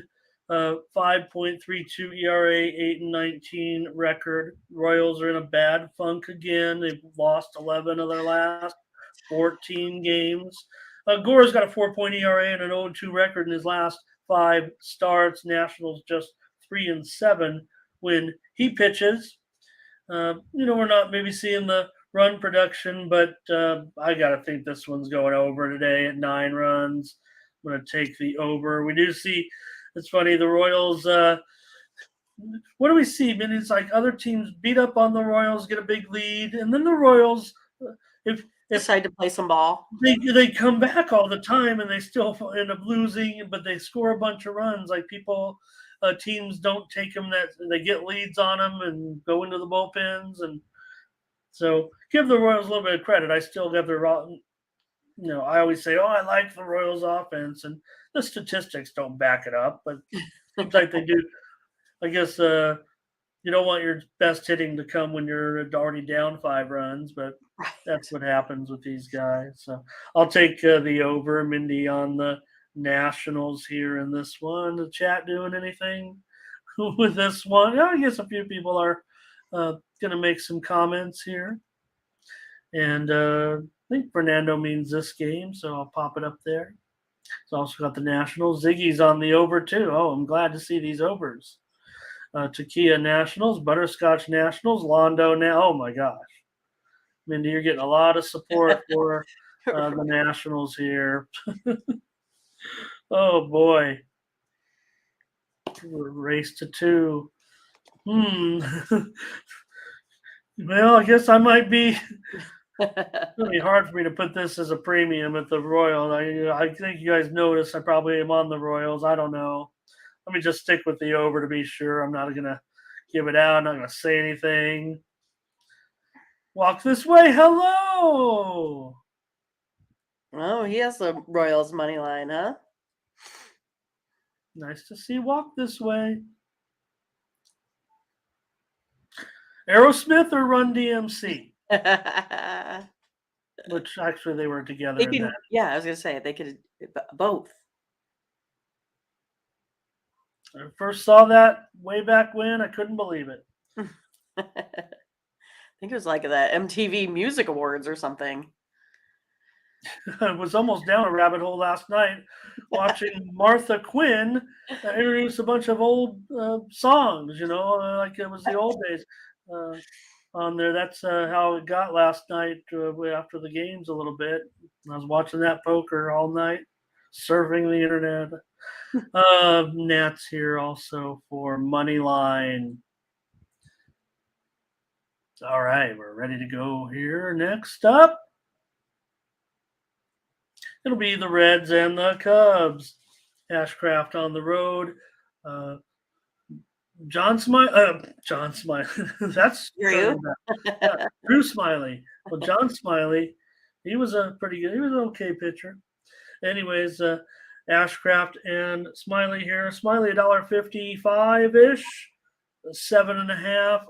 5.32 ERA, 8-19 record. Royals are in a bad funk again. They've lost 11 of their last 14 games. Gore's got a 4-point ERA and an 0-2 record in his last 5 starts. Nationals just 3-7 when he pitches. We're not maybe seeing the run production, but I got to think this one's going over today at 9 runs. I'm going to take the over. We do see. It's funny, the Royals, what do we see? I mean, it's like other teams beat up on the Royals, get a big lead, and then the Royals, if decide to play some ball. they come back all the time and they still end up losing, but they score a bunch of runs. Like teams don't take them, that they get leads on them and go into the bullpens, and so give the Royals a little bit of credit. I still give their, I always say, oh, I like the Royals offense, and the statistics don't back it up, but seems like they do. I guess you don't want your best hitting to come when you're already down 5 runs, but that's what happens with these guys. So I'll take the over, Mindy, on the Nationals here in this one. The chat doing anything with this one? I guess a few people are going to make some comments here. And I think Fernando means this game, so I'll pop it up there. It's also got the Nationals. Ziggy's on the over, too. Oh, I'm glad to see these overs. Takia Nationals, Butterscotch Nationals, Londo now. Oh, my gosh. Mindy, you're getting a lot of support for the Nationals here. Oh, boy. Race to 2. Well, I guess I might be. It's really hard for me to put this as a premium at the Royals. I think you guys noticed I probably am on the Royals. I don't know. Let me just stick with the over to be sure. I'm not going to give it out. I'm not going to say anything. Walk this way. Hello. Oh, he has the Royals money line, huh? Nice to see Walk this way. Aerosmith or Run DMC? Which actually they were together in that. Yeah, I was going to say they could both. I first saw that way back when. I couldn't believe it. I think it was like the MTV Music Awards or something. I was almost down a rabbit hole last night watching Martha Quinn introduce a bunch of old songs, like it was the old days on there. That's how it got last night after the games a little bit. I was watching that poker all night, surfing the internet. Nats here also for money line. All right, we're ready to go here. Next up, it'll be the Reds and the Cubs. Ashcraft on the road. John Smiley. That's Drew. Drew Smiley. Well, John Smiley, he was a pretty good. He was an okay pitcher. Anyways, Ashcraft and Smiley here. Smiley $1.55 ish, 7.5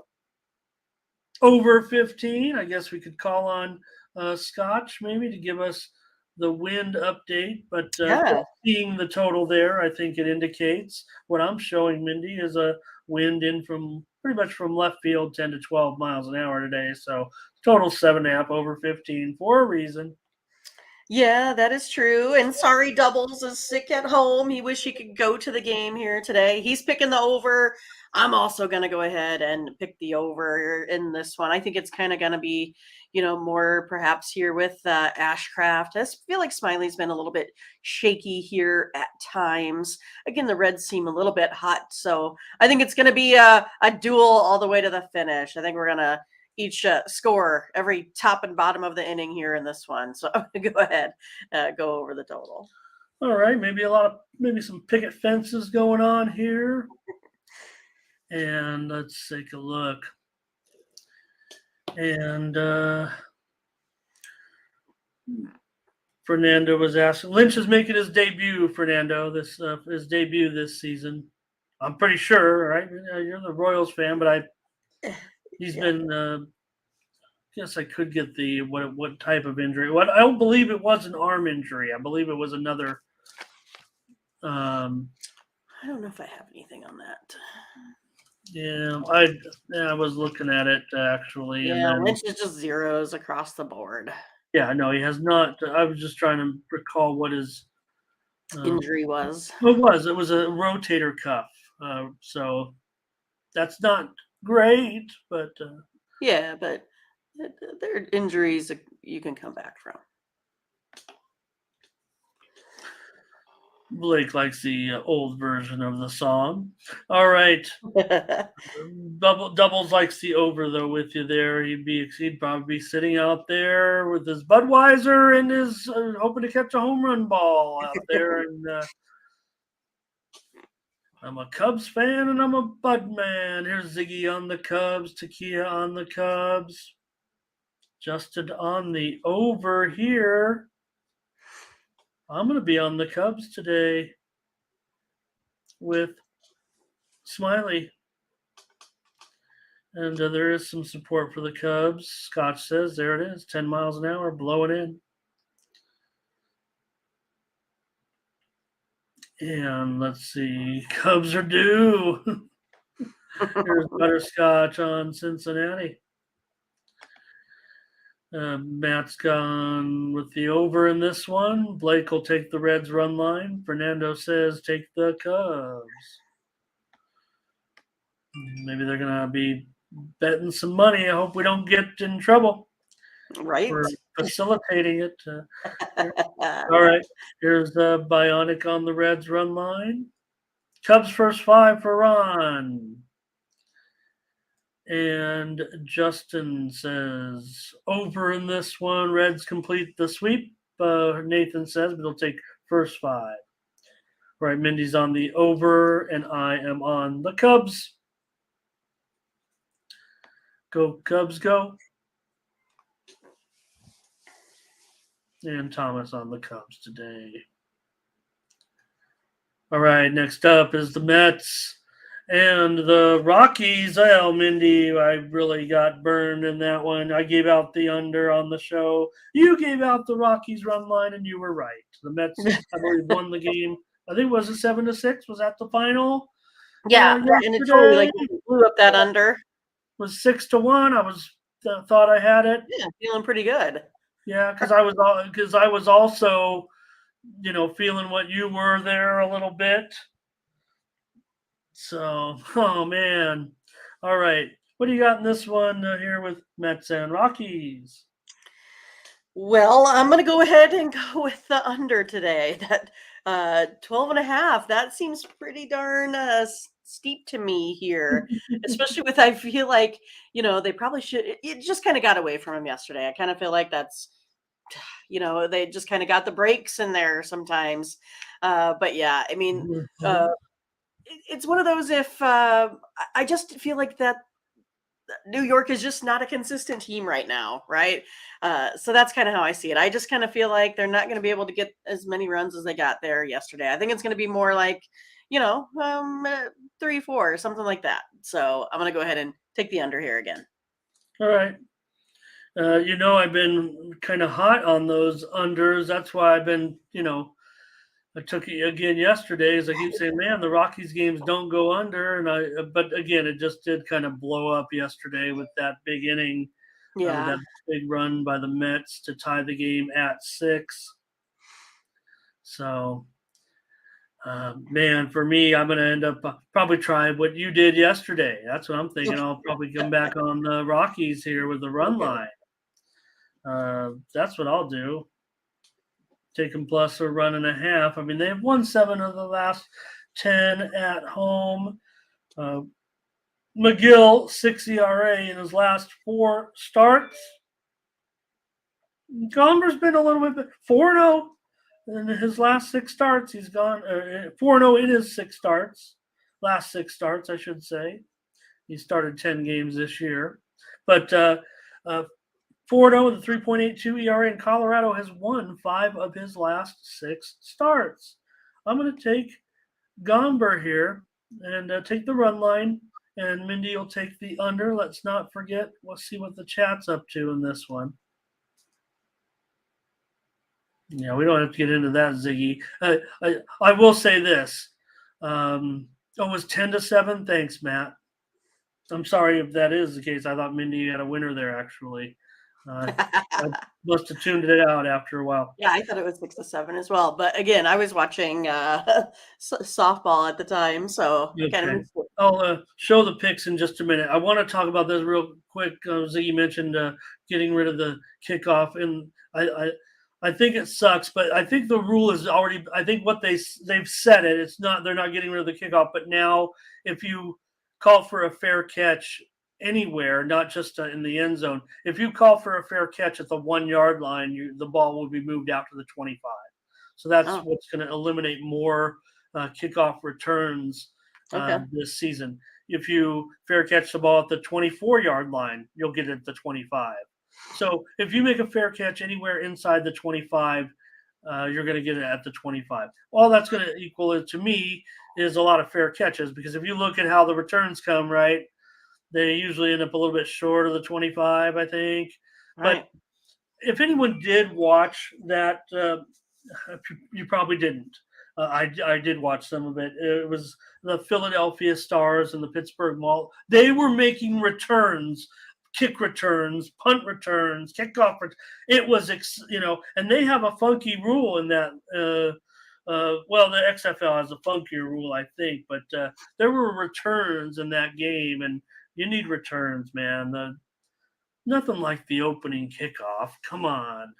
over 15. I guess we could call on Scotch maybe to give us the wind update, but seeing the total there, I think it indicates what I'm showing, Mindy, is a wind in from pretty much from left field, 10 to 12 miles an hour today. So total 7.5 over 15 for a reason. Yeah, that is true. And sorry, Doubles is sick at home. He wish he could go to the game here today. He's picking the over. I'm also going to go ahead and pick the over in this one. I think it's kind of going to be, more perhaps here with Ashcraft. I feel like Smiley's been a little bit shaky here at times. Again, the Reds seem a little bit hot. So I think it's going to be a duel all the way to the finish. I think we're going to each score every top and bottom of the inning here in this one. So I'm going to go ahead, go over the total. All right. Maybe some picket fences going on here. And let's take a look. And Fernando was asking. Lynch is making his debut, Fernando, his debut this season. I'm pretty sure, right? You're the Royals fan, but he's been guess I could get the what type of injury. I don't believe it was an arm injury. I believe it was another. I don't know if I have anything on that. Yeah, I was looking at it actually. Yeah, Lynch is just zeros across the board. Yeah, no, he has not. I was just trying to recall what his injury was. It was a rotator cuff. So that's not great, but yeah, but they're injuries you can come back from. Blake likes the old version of the song. All right. Doubles likes the over though with you there. He'd probably be sitting out there with his Budweiser and his hoping to catch a home run ball out there. And I'm a Cubs fan and I'm a Bud man. Here's Ziggy on the Cubs, Takia on the Cubs, Justin on the over here. I'm going to be on the Cubs today with Smiley. And there is some support for the Cubs. Scotch says, there it is, 10 miles an hour, blowing in. And let's see, Cubs are due. Here's Butterscotch on Cincinnati. Matt's gone with the over in this one. Blake will take the Reds run line. Fernando says take the Cubs. Maybe they're going to be betting some money. I hope we don't get in trouble. Right. For facilitating it. All right. Here's Bionic on the Reds run line. Cubs first 5 for Ron. And Justin says over in this one. Reds complete the sweep. Nathan says, but he'll take first 5. All right. Mindy's on the over, and I am on the Cubs. Go Cubs, go. And Thomas on the Cubs today. All right, next up is the Mets and the Rockies. Well, Mindy, I really got burned in that one. I gave out the under on the show. You gave out the Rockies run line, and you were right. The Mets, I believe, won the game. I think it was a 7-6. Was that the final? Yeah, and it totally blew up that under. It was 6-1. I thought I had it. Yeah, feeling pretty good. Yeah, because I was also, feeling what you were there a little bit. So, oh man. All right. What do you got in this one here with Mets and Rockies? Well, I'm going to go ahead and go with the under today. That 12.5, that seems pretty darn steep to me here, especially with, I feel like, they probably should, it just kind of got away from him yesterday. I kind of feel like that's, they just kind of got the breaks in there sometimes. But yeah, I mean, it's one of those, if I just feel like that New York is just not a consistent team right now, right? So that's kind of how I see it. I just kind of feel like they're not going to be able to get as many runs as they got there yesterday. I think it's going to be more like, 3-4, something like that. So I'm going to go ahead and take the under here again. All right. I've been kind of hot on those unders. That's why I've been, I took it again yesterday. As I keep saying, man, the Rockies games don't go under, but again, it just did kind of blow up yesterday with that big inning, that big run by the Mets to tie the game at 6. So, man, for me, I'm going to end up probably trying what you did yesterday. That's what I'm thinking. I'll probably come back on the Rockies here with the run line. That's what I'll do. Take them plus a run and a half. I mean, they've won 7 of the last 10 at home. McGill, 6 ERA in his last 4 starts. Gomber's been a little bit 4-0 in his last 6 starts. He's gone 4-0 in his 6 starts. Last 6 starts, I should say. He started 10 games this year. But 4-0 with a 3.82 ERA, and Colorado has won 5 of his last 6 starts. I'm going to take Gomber here and take the run line, and Mindy will take the under. Let's not forget, we'll see what the chat's up to in this one. Yeah, we don't have to get into that, Ziggy. I will say this. It was 10-7. Thanks, Matt. I'm sorry if that is the case. I thought Mindy had a winner there, actually. I must have tuned it out after a while. Yeah, I thought it was 6-7 as well. But again, I was watching softball at the time, so kind of missed it. I'll show the picks in just a minute. I want to talk about this real quick. Ziggy mentioned getting rid of the kickoff, and I think it sucks, but I think the rule is already. I think what they've said it. It's not. They're not getting rid of the kickoff. But now, if you call for a fair catch anywhere, not just in the end zone, if you call for a fair catch at the 1 yard line, the ball will be moved out to the 25. So that's Oh, what's going to eliminate more kickoff returns okay. this season. If you fair catch the ball at the 24-yard line, you'll get it at the 25. So if you make a fair catch anywhere inside the 25, you're going to get it at the 25. All that's going to equal it to me is a lot of fair catches, because if you look at how the returns come, right, they usually end up a little bit short of the 25, I think. Right. But if anyone did watch that, you probably didn't. I did watch some of it. It was the Philadelphia Stars and the Pittsburgh Mall. They were making returns, kick returns, punt returns, kickoff. It was, and they have a funky rule in that. Well, the XFL has a funkier rule, I think, but there were returns in that game, and you need returns, man. Nothing like the opening kickoff. Come on.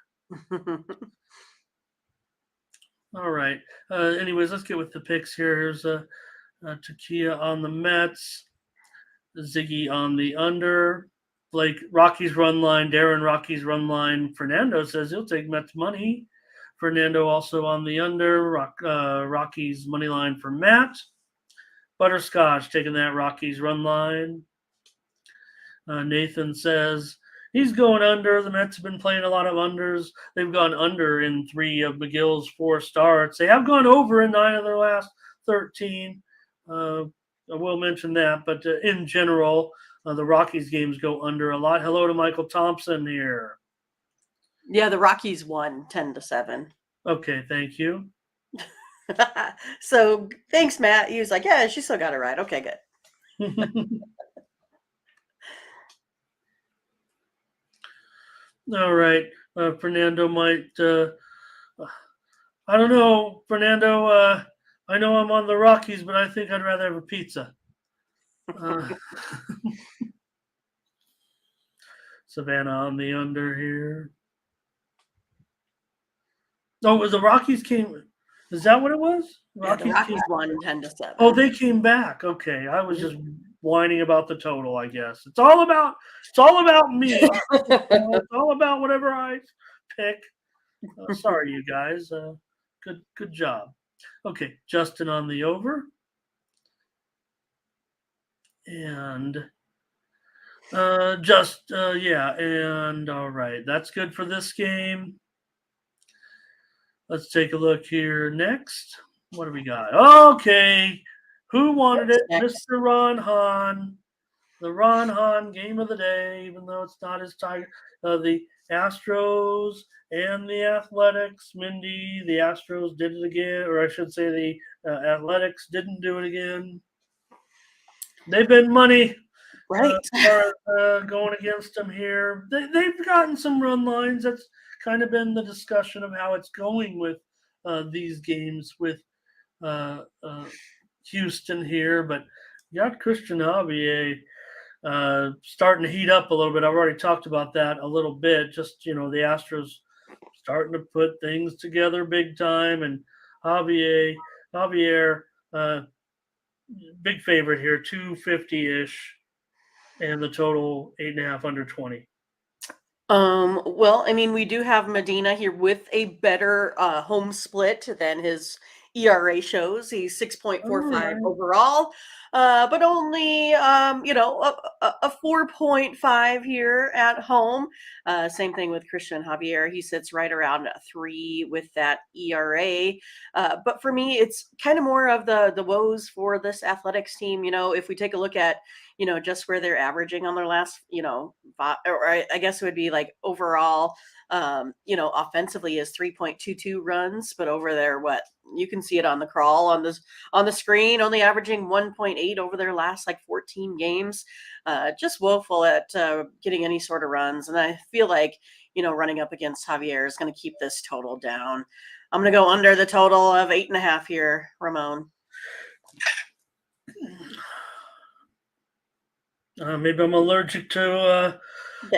All right. Anyways, let's get with the picks here. Here's Takia on the Mets, Ziggy on the under, Blake Rockies run line, Darren Rockies run line. Fernando says he'll take Mets money. Fernando also on the under, Rockies money line for Matt. Butterscotch taking that Rockies run line. Nathan says he's going under. The Mets have been playing a lot of unders. They've gone under in 3 of McGill's 4 starts. They have gone over in 9 of their last 13. I will mention that, but in general, the Rockies games go under a lot. Hello to Michael Thompson here. Yeah, the Rockies won 10-7. Okay, thank you. So thanks, Matt. He was like, yeah, she still got it right. Okay, good. All right. Fernando might. I don't know, Fernando. I know I'm on the Rockies, but I think I'd rather have a pizza. Savannah on the under here. Oh, the Rockies came. Is that what it was? Yeah, the Rockies won 10-7. Oh, they came back. Okay, I was just whining about the total. I guess it's all about me. It's all about whatever I pick. Sorry, you guys. Good job. Okay, Justin on the over, and and all right, that's good for this game. Let's take a look here next. What do we got? Okay, who wanted it? Mr. Ron Hahn. The Ron Hahn game of the day, even though it's not his Tiger. The Astros and the Athletics. Mindy, the Astros did it again, or I should say the Athletics didn't do it again. They've been money. Right. Going against them here. They've gotten some run lines. That's kind of been the discussion of how it's going with these games with Houston here. But you got Christian Javier starting to heat up a little bit. I've already talked about that a little bit. Just, the Astros starting to put things together big time. And Javier, big favorite here, 250-ish. And the total 8.5 under 20. Well, I mean, we do have Medina here with a better home split than his ERA shows. He's 6.45 overall, but only a 4.5 here at home. Same thing with Christian Javier. He sits right around 3 with that ERA. But for me, it's kind of more of the woes for this Athletics team. If we take a look at just where they're averaging on their last, or I guess it would be like overall, offensively is 3.22 runs, but over there, you can see it on the crawl on the screen, only averaging 1.8 over their last like 14 games. Just woeful at getting any sort of runs. And I feel like, running up against Javier is going to keep this total down. I'm going to go under the total of 8.5 here, Ramon. Maybe I'm allergic to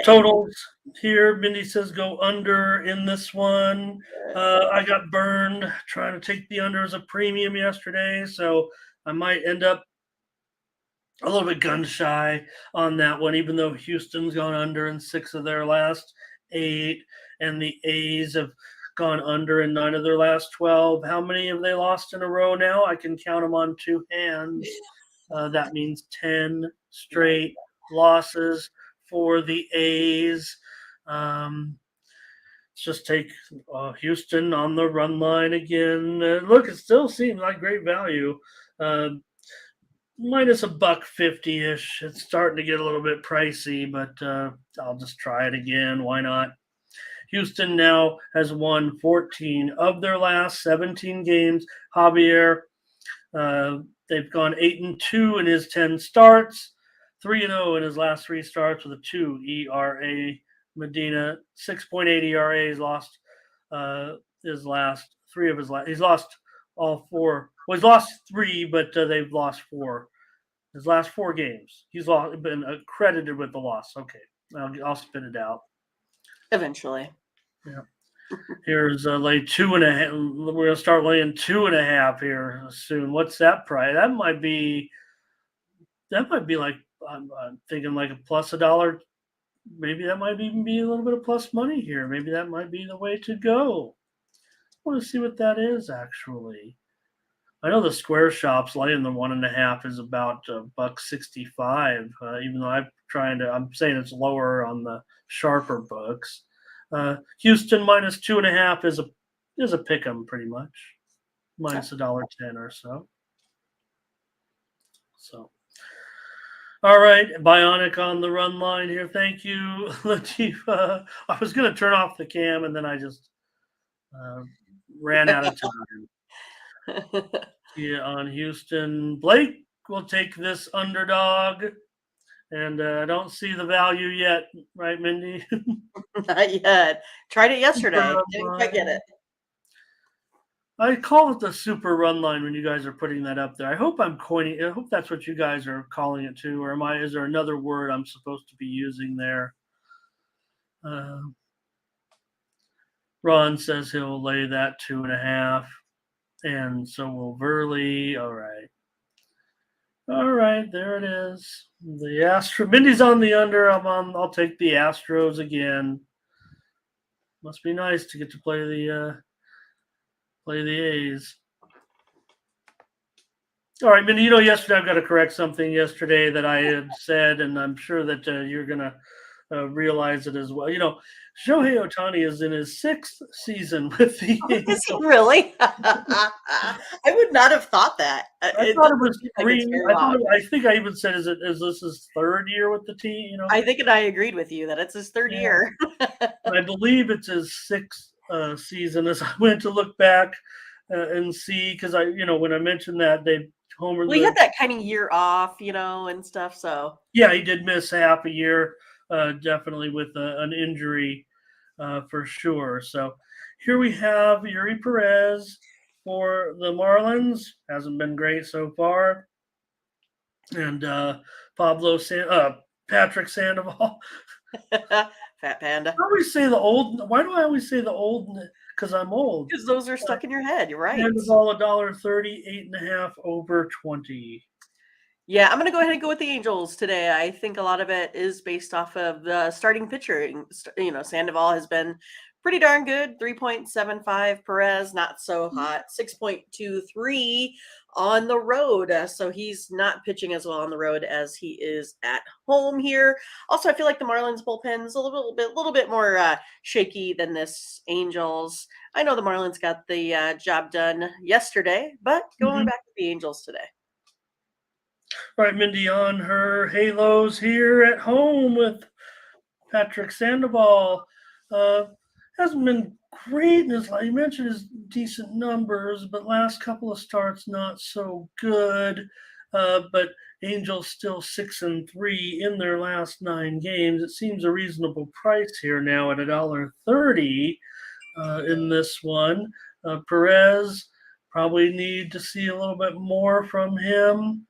totals. here. Mindy says go under in this one. I got burned trying to take the under as a premium yesterday, so I might end up a little bit gun shy on that one, even though Houston's gone under in 6 of their last 8, and the A's have gone under in 9 of their last 12. How many have they lost in a row now? I can count them on 2 hands. That means 10 straight losses for the A's. Let's just take Houston on the run line again. Look, it still seems like great value. Minus $1.50-ish. It's starting to get a little bit pricey, but I'll just try it again. Why not? Houston now has won 14 of their last 17 games. Javier, they've gone 8-2 in his 10 starts, 3-0 in his last 3 starts with a 2 ERA. Medina 6.8 ERA. He's lost his last 3 of his last. He's lost all 4. Well, he's lost 3, but they've lost 4. His last 4 games, he's been credited with the loss. Okay, I'll spit it out eventually. Yeah. Here's lay 2.5. We're gonna start laying 2.5 here soon. What's that price? That might be like I'm thinking like a plus $1. Maybe that might even be a little bit of plus money here. Maybe that might be the way to go. I want to see what that is actually. I know the square shops laying the 1.5 is about $1.65. Even though I'm saying it's lower on the sharper books. Houston minus 2.5 is a pick 'em pretty much, minus $1.10 or so. So, all right, Bionic on the run line here. Thank you, Latif. I was going to turn off the cam and then I just ran out of time. Yeah, on Houston. Blake will take this underdog, and I don't see the value yet, right, Mindy? Not yet. Tried it yesterday. Didn't quite get it. I call it the super run line when you guys are putting that up there. I hope I'm coining. I hope that's what you guys are calling it too, or is there another word I'm supposed to be using there? Ron says he'll lay that 2.5, and so will Verley. All right. All right, there it is. The Mindy's on the under. I'll take the Astros again. Must be nice to get to play the A's. All right, Mindy. Yesterday I've got to correct something yesterday that I had said, and I'm sure that you're gonna realize it as well. Shohei Ohtani is in his 6th season with the Angels. Is he really? I would not have thought that. I thought it was 3. I think I even said, is this his 3rd year with the team? I think I agreed with you that it's his 3rd year. I believe it's his 6th season. As I went to look back and see, because when I mentioned that they homered. Well, he had that kind of year off, and stuff. So yeah, he did miss half a year, definitely with an injury, for sure. So here we have Yuri Perez for the Marlins. Hasn't been great so far, and Patrick Sandoval. Fat Panda. Why do I always say the old? Because I'm old. Because those are stuck in your head. You're right. Sandoval $1.30, 8.5 over 20. Yeah, I'm going to go ahead and go with the Angels today. I think a lot of it is based off of the starting pitcher. Sandoval has been pretty darn good. 3.75. Perez, not so hot. 6.23 on the road. So he's not pitching as well on the road as he is at home here. Also, I feel like the Marlins bullpen's a little bit more shaky than this Angels. I know the Marlins got the job done yesterday, but going back to the Angels today. All right, Mindy on her halos here at home with Patrick Sandoval. Hasn't been great in his life. You mentioned his decent numbers, but last couple of starts not so good. But Angels still 6-3 in their last 9 games. It seems a reasonable price here now at $1.30 in this one. Perez, probably need to see a little bit more from him.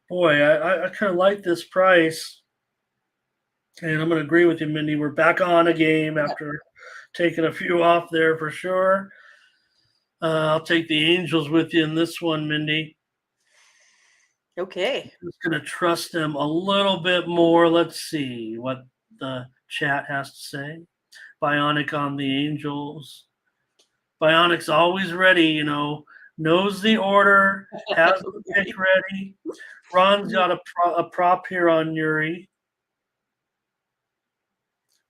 Boy, I kind of like this price. And I'm going to agree with you, Mindy. We're back on a game after taking a few off there for sure. I'll take the Angels with you in this one, Mindy. Okay. I'm just going to trust them a little bit more. Let's see what the chat has to say. Bionic on the Angels. Bionic's always ready, knows the order, has the pick ready. Ron's got a prop here on Yuri.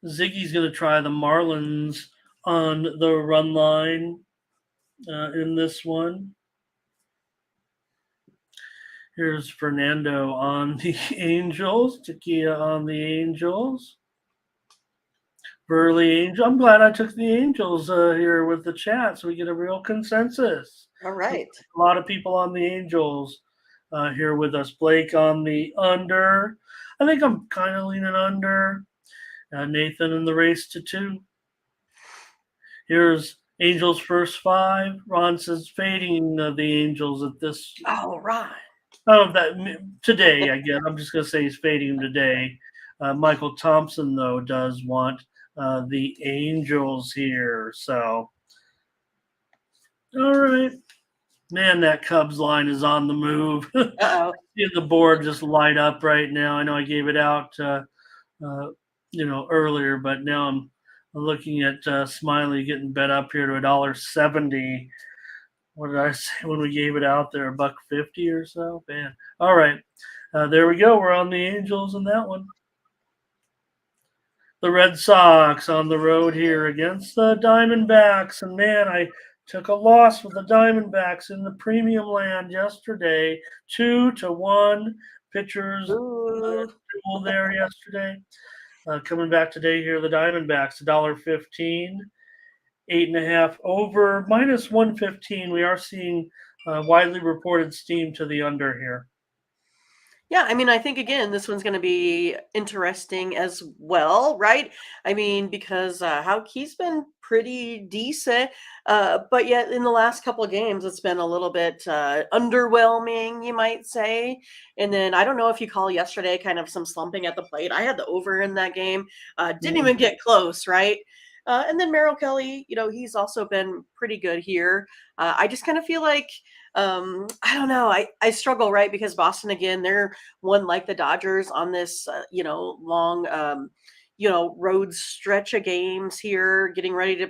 Ziggy's going to try the Marlins on the run line in this one. Here's Fernando on the Angels. Takia on the Angels. Burley Angel. I'm glad I took the Angels here with the chat so we get a real consensus. All right. A lot of people on the Angels here with us. Blake on the under. I think I'm kind of leaning under. Nathan in the race to 2. Here's Angels first 5. Ron says fading the Angels at this. All right. Oh, that today, I guess. I'm just going to say he's fading him today. Michael Thompson, though, does want the Angels here. So, all right. Man, that Cubs line is on the move. Uh-oh. Seeing the board just light up right now. I know I gave it out, earlier, but now I'm looking at Smiley getting bet up here to $1.70. What did I say when we gave it out there? $1.50 or so? Man. All right. There we go. We're on the Angels in that one. The Red Sox on the road here against the Diamondbacks. And man, I took a loss with the Diamondbacks in the premium land yesterday. 2-1 pitchers duel there yesterday. Coming back today here, the Diamondbacks, $1.15. 8.5 over, minus 115. We are seeing widely reported steam to the under here. Yeah, I mean, I think again, this one's going to be interesting as well, right? I mean, because he's been pretty decent, but yet in the last couple of games, it's been a little bit underwhelming, you might say. And then I don't know if you call yesterday kind of some slumping at the plate. I had the over in that game, didn't even get close, right? And then Merrill Kelly, he's also been pretty good here. I just kind of feel like I don't know. I struggle, right? Because Boston, again, they're one like the Dodgers on this, long, road stretch of games here, getting ready to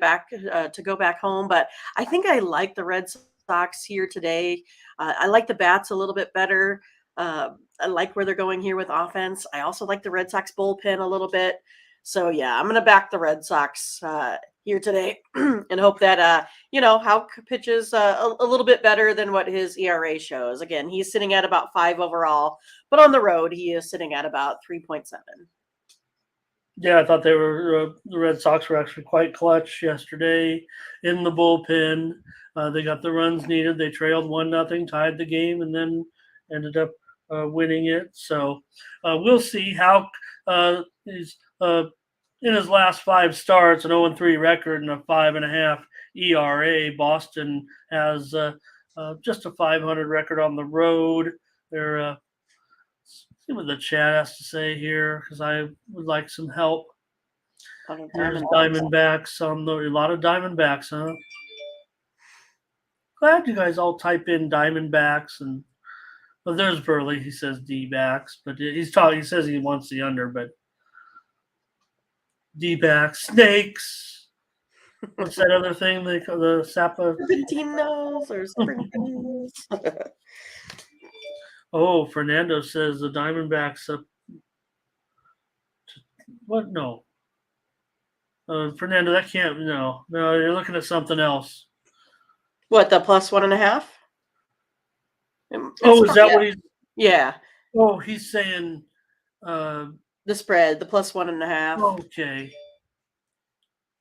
go back home. But I think I like the Red Sox here today. I like the bats a little bit better. I like where they're going here with offense. I also like the Red Sox bullpen a little bit. So yeah, I'm going to back the Red Sox here today and hope that Houck pitches a little bit better than what his ERA shows. Again, he's sitting at about 5 overall, but on the road he is sitting at about 3.7. Yeah, I thought the Red Sox were actually quite clutch yesterday in the bullpen. They got the runs needed. They trailed 1-0, tied the game, and then ended up winning it. So we'll see how he's in his last 5 starts, an 0-3 record and a 5.5 ERA. Boston has just a 500 record on the road. They're see what the chat has to say here because I would like some help. There's Diamondbacks on a lot of Diamondbacks, huh? Glad you guys all type in Diamondbacks and well, there's Burley. He says D-backs, but he's talking. He says he wants the under, but D-backs, snakes. What's that other thing? The Sapa. Serpentinos or serpentines. Oh, Fernando says the Diamondbacks. What? No. Fernando, that can't. No, you're looking at something else. What, the plus 1.5? Is that what he's? Yeah. Oh, he's saying. The spread, the plus 1.5. Okay.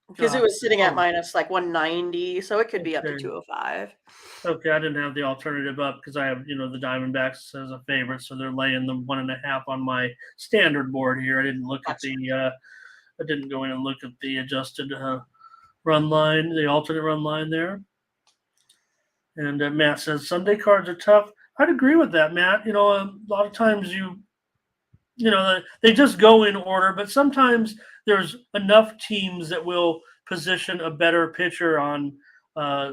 Because it was sitting at minus like 190, so it could be up to 205. Okay, I didn't have the alternative up because I have, the Diamondbacks as a favorite, so they're laying the 1.5 on my standard board here. I didn't look at I didn't go in and look at the adjusted run line, the alternate run line there. And Matt says Sunday cards are tough. I'd agree with that, Matt. A lot of times you they just go in order, but sometimes there's enough teams that will position a better pitcher on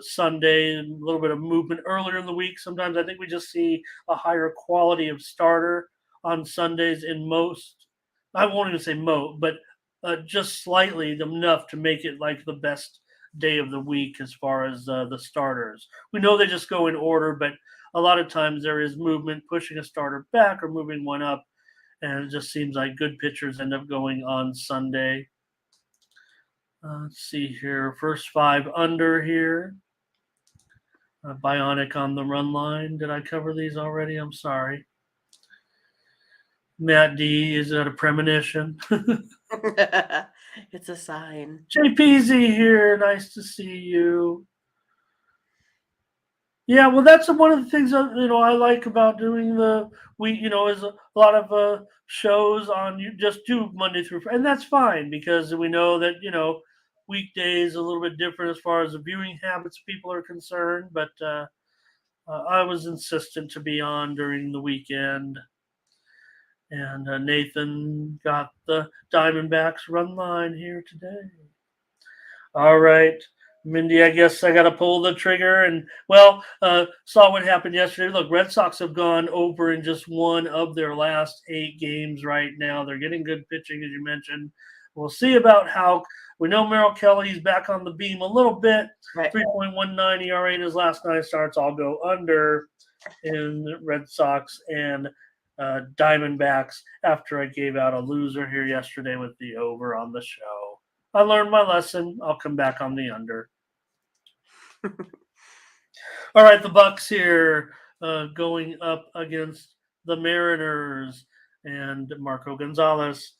Sunday and a little bit of movement earlier in the week. Sometimes I think we just see a higher quality of starter on Sundays in most. I won't even say most, but just slightly enough to make it like the best day of the week as far as the starters. We know they just go in order, but a lot of times there is movement pushing a starter back or moving one up, and it just seems like good pitchers end up going on Sunday. Let's see here. First 5 under here. Bionic on the run line. Did I cover these already? I'm sorry. Matt D, is that a premonition? It's a sign. JPZ here. Nice to see you. Yeah, well, that's one of the things that, I like about doing is a lot of shows on you just do Monday through Friday, and that's fine because we know that weekdays a little bit different as far as the viewing habits people are concerned. But I was insistent to be on during the weekend, and Nathan got the Diamondbacks run line here today. All right. Mindy, I guess I got to pull the trigger. And, saw what happened yesterday. Look, Red Sox have gone over in just one of their last 8 games right now. They're getting good pitching, as you mentioned. We'll see about how we know Merrill Kelly's back on the beam a little bit. Right. 3.19 ERA in his last 9 starts. I'll go under in Red Sox and Diamondbacks after I gave out a loser here yesterday with the over on the show. I learned my lesson. I'll come back on the under. All right, the Bucks here going up against the Mariners and Marco Gonzalez.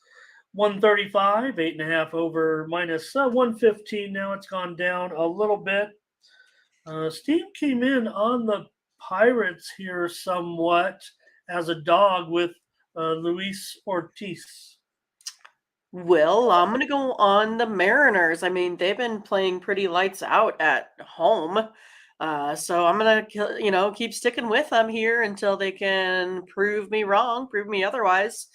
135, 8.5 over minus 115. Now it's gone down a little bit. Steve came in on the Pirates here somewhat as a dog with Luis Ortiz. Well, I'm going to go on the Mariners. I mean, they've been playing pretty lights out at home. So I'm going to, keep sticking with them here until they can prove me wrong, prove me otherwise.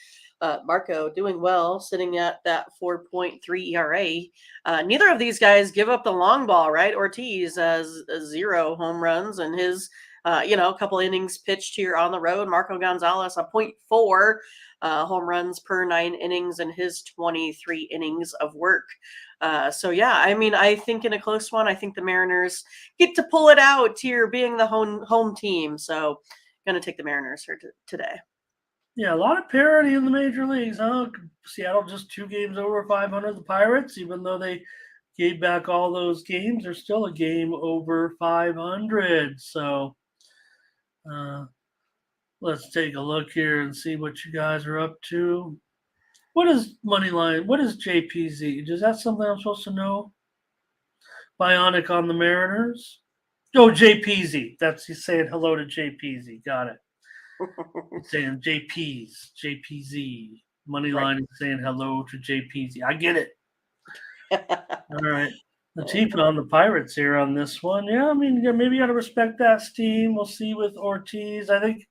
Marco doing well, sitting at that 4.3 ERA. Neither of these guys give up the long ball, right? Ortiz has 0 home runs and his, a couple innings pitched here on the road. Marco Gonzalez, a 0.4 home runs per 9 innings in his 23 innings of work. I think in a close one, I think the Mariners get to pull it out here being the home team. So going to take the Mariners here today. Yeah, a lot of parity in the major leagues, huh? Seattle just 2 games over 500. The Pirates, even though they gave back all those games, they're still a game over 500. So let's take a look here and see what you guys are up to. What is Moneyline? What is JPZ? Is that something I'm supposed to know? Bionic on the Mariners? Oh, JPZ. He's saying hello to JPZ. Got it. Saying JPZ. Moneyline is saying hello to JPZ. I get it. All right. The team on the Pirates here on this one. Yeah, I mean, maybe you got to respect that steam. We'll see with Ortiz. I think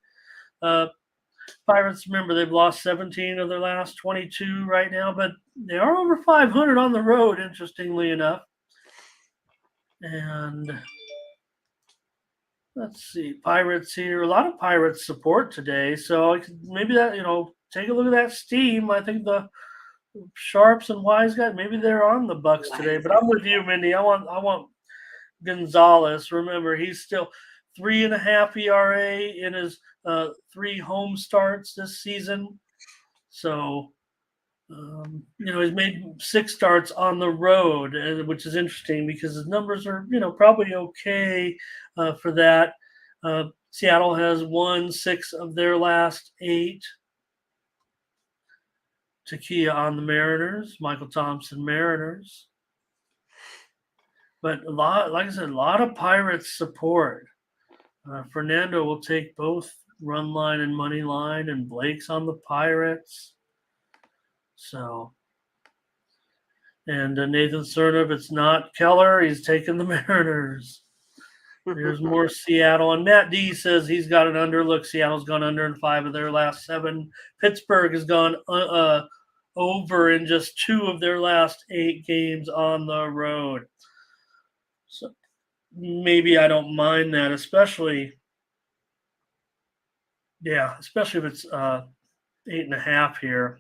Pirates, remember, they've lost 17 of their last 22 right now, but they are over 500 on the road, interestingly enough. And let's see, Pirates here. A lot of Pirates support today, so maybe that, take a look at that steam. I think the Sharps and Wise guys, maybe they're on the Bucks today. But I'm with you, Mindy. I want Gonzalez. Remember, he's still 3.5 ERA in his 3 home starts this season. So, he's made 6 starts on the road, which is interesting because his numbers are, probably okay for that. Seattle has won 6 of their last 8. Takia on the Mariners, Michael Thompson Mariners. But like I said, a lot of Pirates support. Fernando will take both run line and money line, and Blake's on the Pirates. So, and Nathan Cerna, if it's not Keller, he's taking the Mariners. There's more Seattle. And Matt D says he's got an under. Look, Seattle's gone under in 5 of their last 7. Pittsburgh has gone over in just 2 of their last 8 games on the road. So maybe I don't mind that, especially if it's 8.5 here.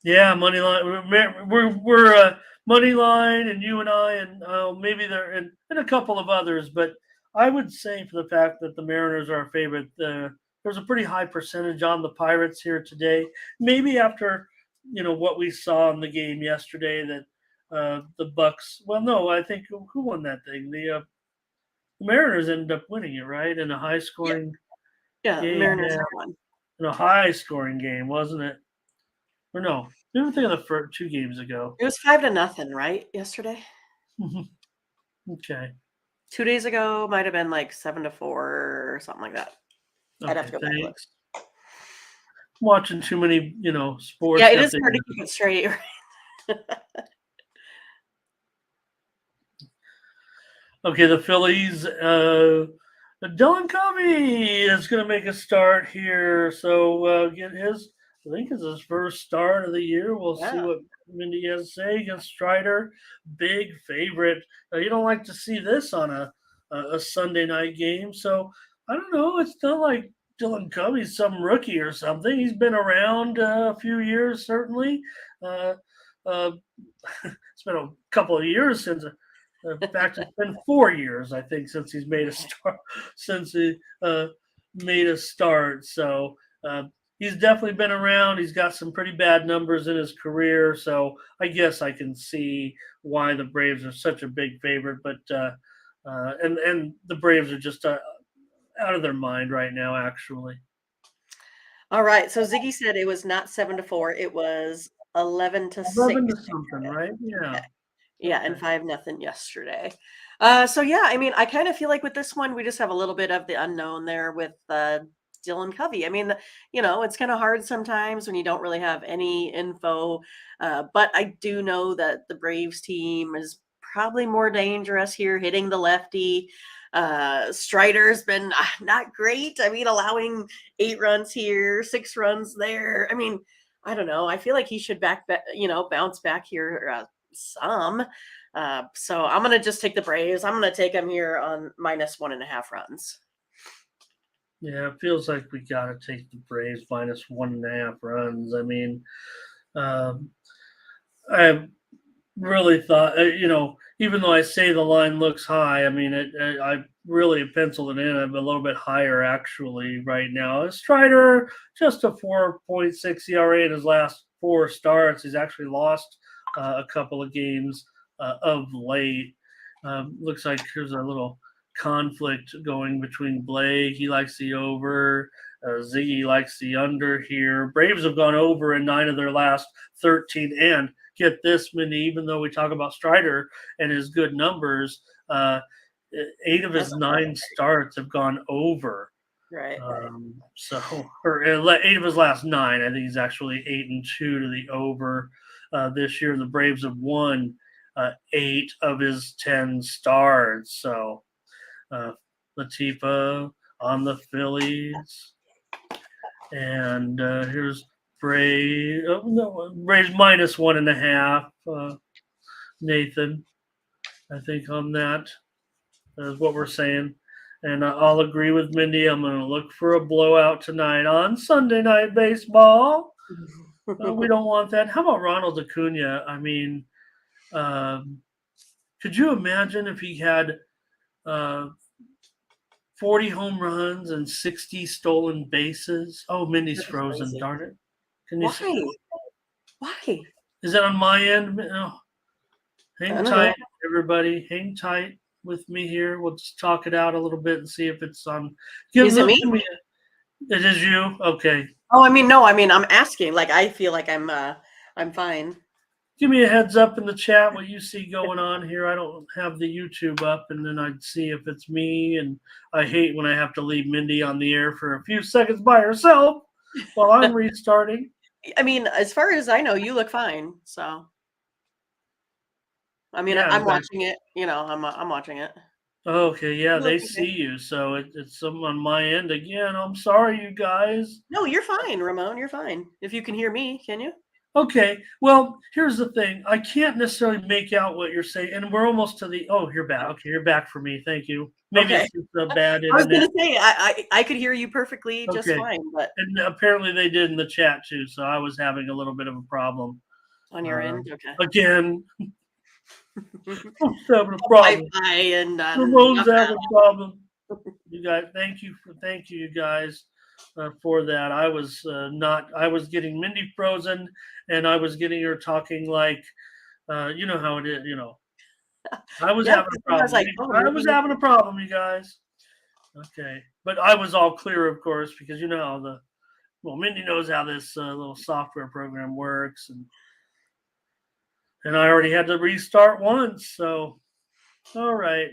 Yeah, money line. We're money line, and you and I, and maybe there and a couple of others. But I would say for the fact that the Mariners are a favorite, there's a pretty high percentage on the Pirates here today. Maybe after what we saw in the game yesterday, that the Bucks. Well, no, I think who won that thing? The Mariners ended up winning it, right? In a high Yeah, scoring yeah, the game. Mariners Yeah, have won. in a high scoring game, wasn't it? Or no? Didn't think of the first 2 games ago. It was 5-0, right? Yesterday. Okay. 2 days ago might have been like 7-4 or something like that. I'd have Okay. to go back and look. Thanks. Watching too many, sports. Yeah, it is hard to keep it straight. Okay, the Phillies. Dylan Covey is going to make a start here. So get his. I think it's his first start of the year. We'll see what Mindy has to say against Strider. Big favorite. You don't like to see this on a Sunday night game. So I don't know. It's not like Dylan Covey's some rookie or something. He's been around a few years, certainly. It's been a couple of years since. In fact, it's been 4 years, I think, since he's made a start. Since he made a start, so he's definitely been around. He's got some pretty bad numbers in his career, so I guess I can see why the Braves are such a big favorite. But and the Braves are just out of their mind right now, actually. All right. So Ziggy said it was not 7-4. It was 11-6. 11 to something, right? Yeah. Yeah, and 5-0 yesterday. So yeah, I mean, I kind of feel like with this one, we just have a little bit of the unknown there with Dylan Covey. I mean, it's kind of hard sometimes when you don't really have any info. But I do know that the Braves team is probably more dangerous here, hitting the lefty. Strider's been not great. I mean, allowing 8 runs here, 6 runs there. I mean, I don't know. I feel like he should bounce back here some. So I'm going to just take the Braves. I'm going to take them here on -1.5 runs. Yeah, it feels like we got to take the Braves -1.5 runs. I mean, I really thought, even though I say the line looks high, I mean, I really penciled it in. I'm a little bit higher actually right now. Strider, just a 4.6 ERA in his last 4 starts. He's actually lost a couple of games of late. Looks like there's a little conflict going between Blake. He likes the over. Ziggy likes the under here. Braves have gone over in 9 of their last 13. And get this, Mindy, even though we talk about Strider and his good numbers, 8 of his 9 starts have gone over. Right. So, or 8 of his last 9, I think he's actually 8-2 to the over this year. The Braves have won 8 of his 10 starts. So, Latifa on the Phillies, and here's Braves. Oh, no, Braves -1.5. Nathan, I think on that is what we're saying. And I'll agree with Mindy. I'm going to look for a blowout tonight on Sunday Night Baseball. We don't want that. How about Ronald Acuna? I mean, could you imagine if he had 40 home runs and 60 stolen bases? Oh, Mindy's frozen. Crazy. Darn it. Can you see? Why? Is that on my end? Oh. Hang tight, everybody. Hang tight with me here. We'll just talk it out a little bit and see if it's on. Is it me? It is you? Okay. Oh, I mean, no. I mean, I'm asking. Like, I feel like I'm fine. Give me a heads up in the chat what you see going on here. I don't have the YouTube up, and then I'd see if it's me. And I hate when I have to leave Mindy on the air for a few seconds by herself while I'm restarting. I mean, as far as I know, you look fine. So, I mean, I'm watching it. I'm watching it. Okay, yeah, You look they okay. see you, so it's some on my end again. I'm sorry, you guys. No, you're fine, Ramon. You're fine. If you can hear me, can you? Okay, well, here's the thing. I can't necessarily make out what you're saying, and we're almost to the. Oh, you're back. Okay, you're back for me. Thank you. Maybe Okay. it's just a bad I was internet. gonna say I could hear you perfectly just Okay, fine, but and apparently they did in the chat too, so I was having a little bit of a problem. on your end, okay. Again, I'm having a problem. Wi-Fi and Ramon's not having bad. a problem. You guys, thank you, you guys, for that. I was not. I was getting Mindy frozen, and I was getting her talking like, you know how it is. You know, I was Yeah, having because a I was problem. like, oh, I was maybe. having a problem, you guys. Okay, but I was all clear, of course, because you know how the well, Mindy knows how this little software program works, and I already had to restart once. So, all right.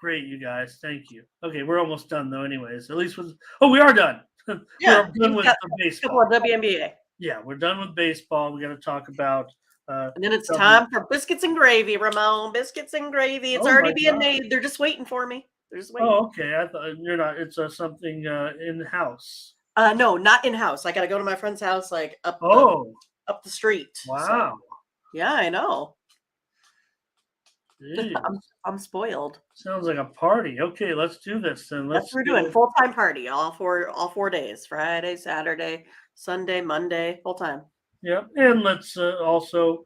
Great, you guys. Thank you. Okay, we're almost done though. Anyways, at least with we are done. We're Yeah, done we've with got the a couple baseball. of WNBA. Yeah, we're done with baseball. We got to talk about And then it's W. time for biscuits and gravy, Ramon. Biscuits and gravy. It's Oh already my being god. made. They're just waiting for me. They're just waiting. Oh, okay. I thought you're not. It's something in house. No, not in house. I got to go to my friend's house, like Oh, up the street. So wow. yeah, I know. I'm Jeez. I'm spoiled. Sounds like a party. Okay, let's do this then. That's Let's what we're get doing. it. Full time party. All 4 days. Friday, Saturday, Sunday, Monday. Full time. Yep. And let's also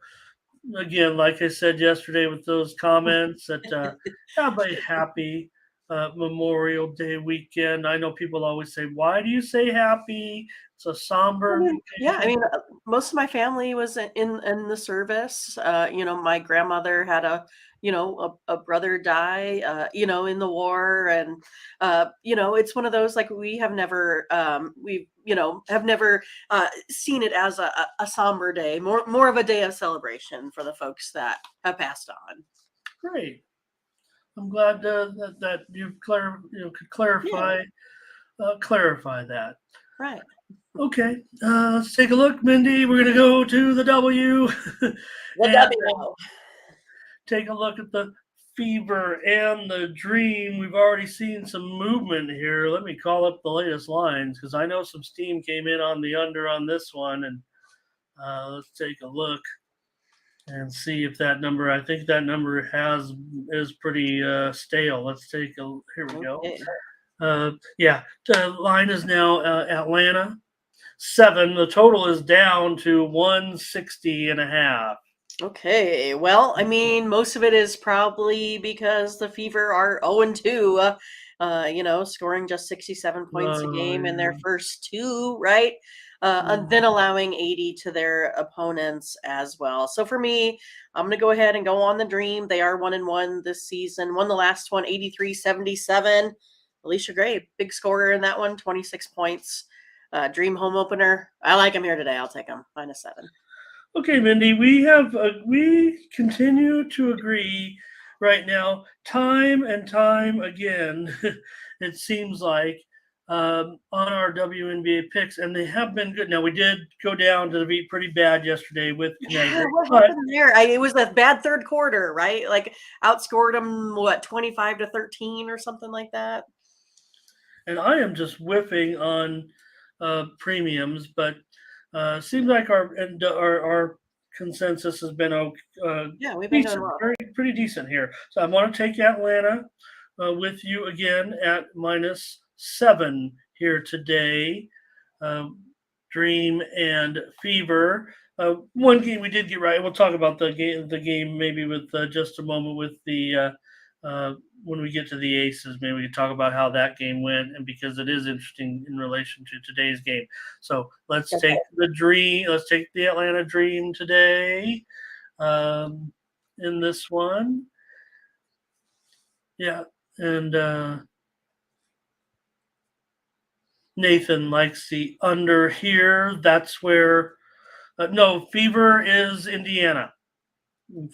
again, like I said yesterday with those comments, that have a happy Memorial Day weekend. I know people always say, "Why do you say happy?" It's a I somber mean, yeah, I vacation. mean, most of my family was in the service. My grandmother had a brother die, in the war, and it's one of those like have never seen it as a somber day, more of a day of celebration for the folks that have passed on. Great. I'm glad that could Yeah, clarify that. right. Okay, let's take a look, Mindy. We're gonna go to the W The and W. take a look at the fever and the dream. We've already seen some movement here. Let me call up the latest lines because I know some steam came in on the under on this one. And let's take a look and see if that number. I think that number is pretty stale. Let's take a. Here we go. Okay. Yeah, the line is now Atlanta 7. The total is down to 160.5. Okay. Well, I mean, most of it is probably because the Fever are 0-2, scoring just 67 points a Oh game in their yeah. first two, right? And then allowing 80 to their opponents as well. So for me, I'm going to go ahead and go on the dream. They are 1-1 this season. Won the last one, 83-77. Alicia Gray, big scorer in that one, 26 points. Dream home opener. I like him here today. I'll take him -7. Okay, Mindy, we continue to agree right now, time and time again. It seems like on our WNBA picks, and they have been good. Now we did go down to the beat pretty bad yesterday with Yeah, Connecticut, what but happened there? It was a bad third quarter, right? Like outscored them, what, 25-13 or something like that? and I am just whiffing on premiums, but seems like our consensus has been Yeah, we've been doing decent, well. very pretty decent here. So I want to take Atlanta with you again at -7 here today. Um, Dream and Fever. One game we did get right. We'll talk about the game maybe with just a moment with the when we get to the Aces. Maybe we can talk about how that game went, and because it is interesting in relation to today's game. So let's take the Dream. Let's take the Atlanta Dream today. In this one, yeah, and Nathan likes the under here. That's where no Fever is Indiana,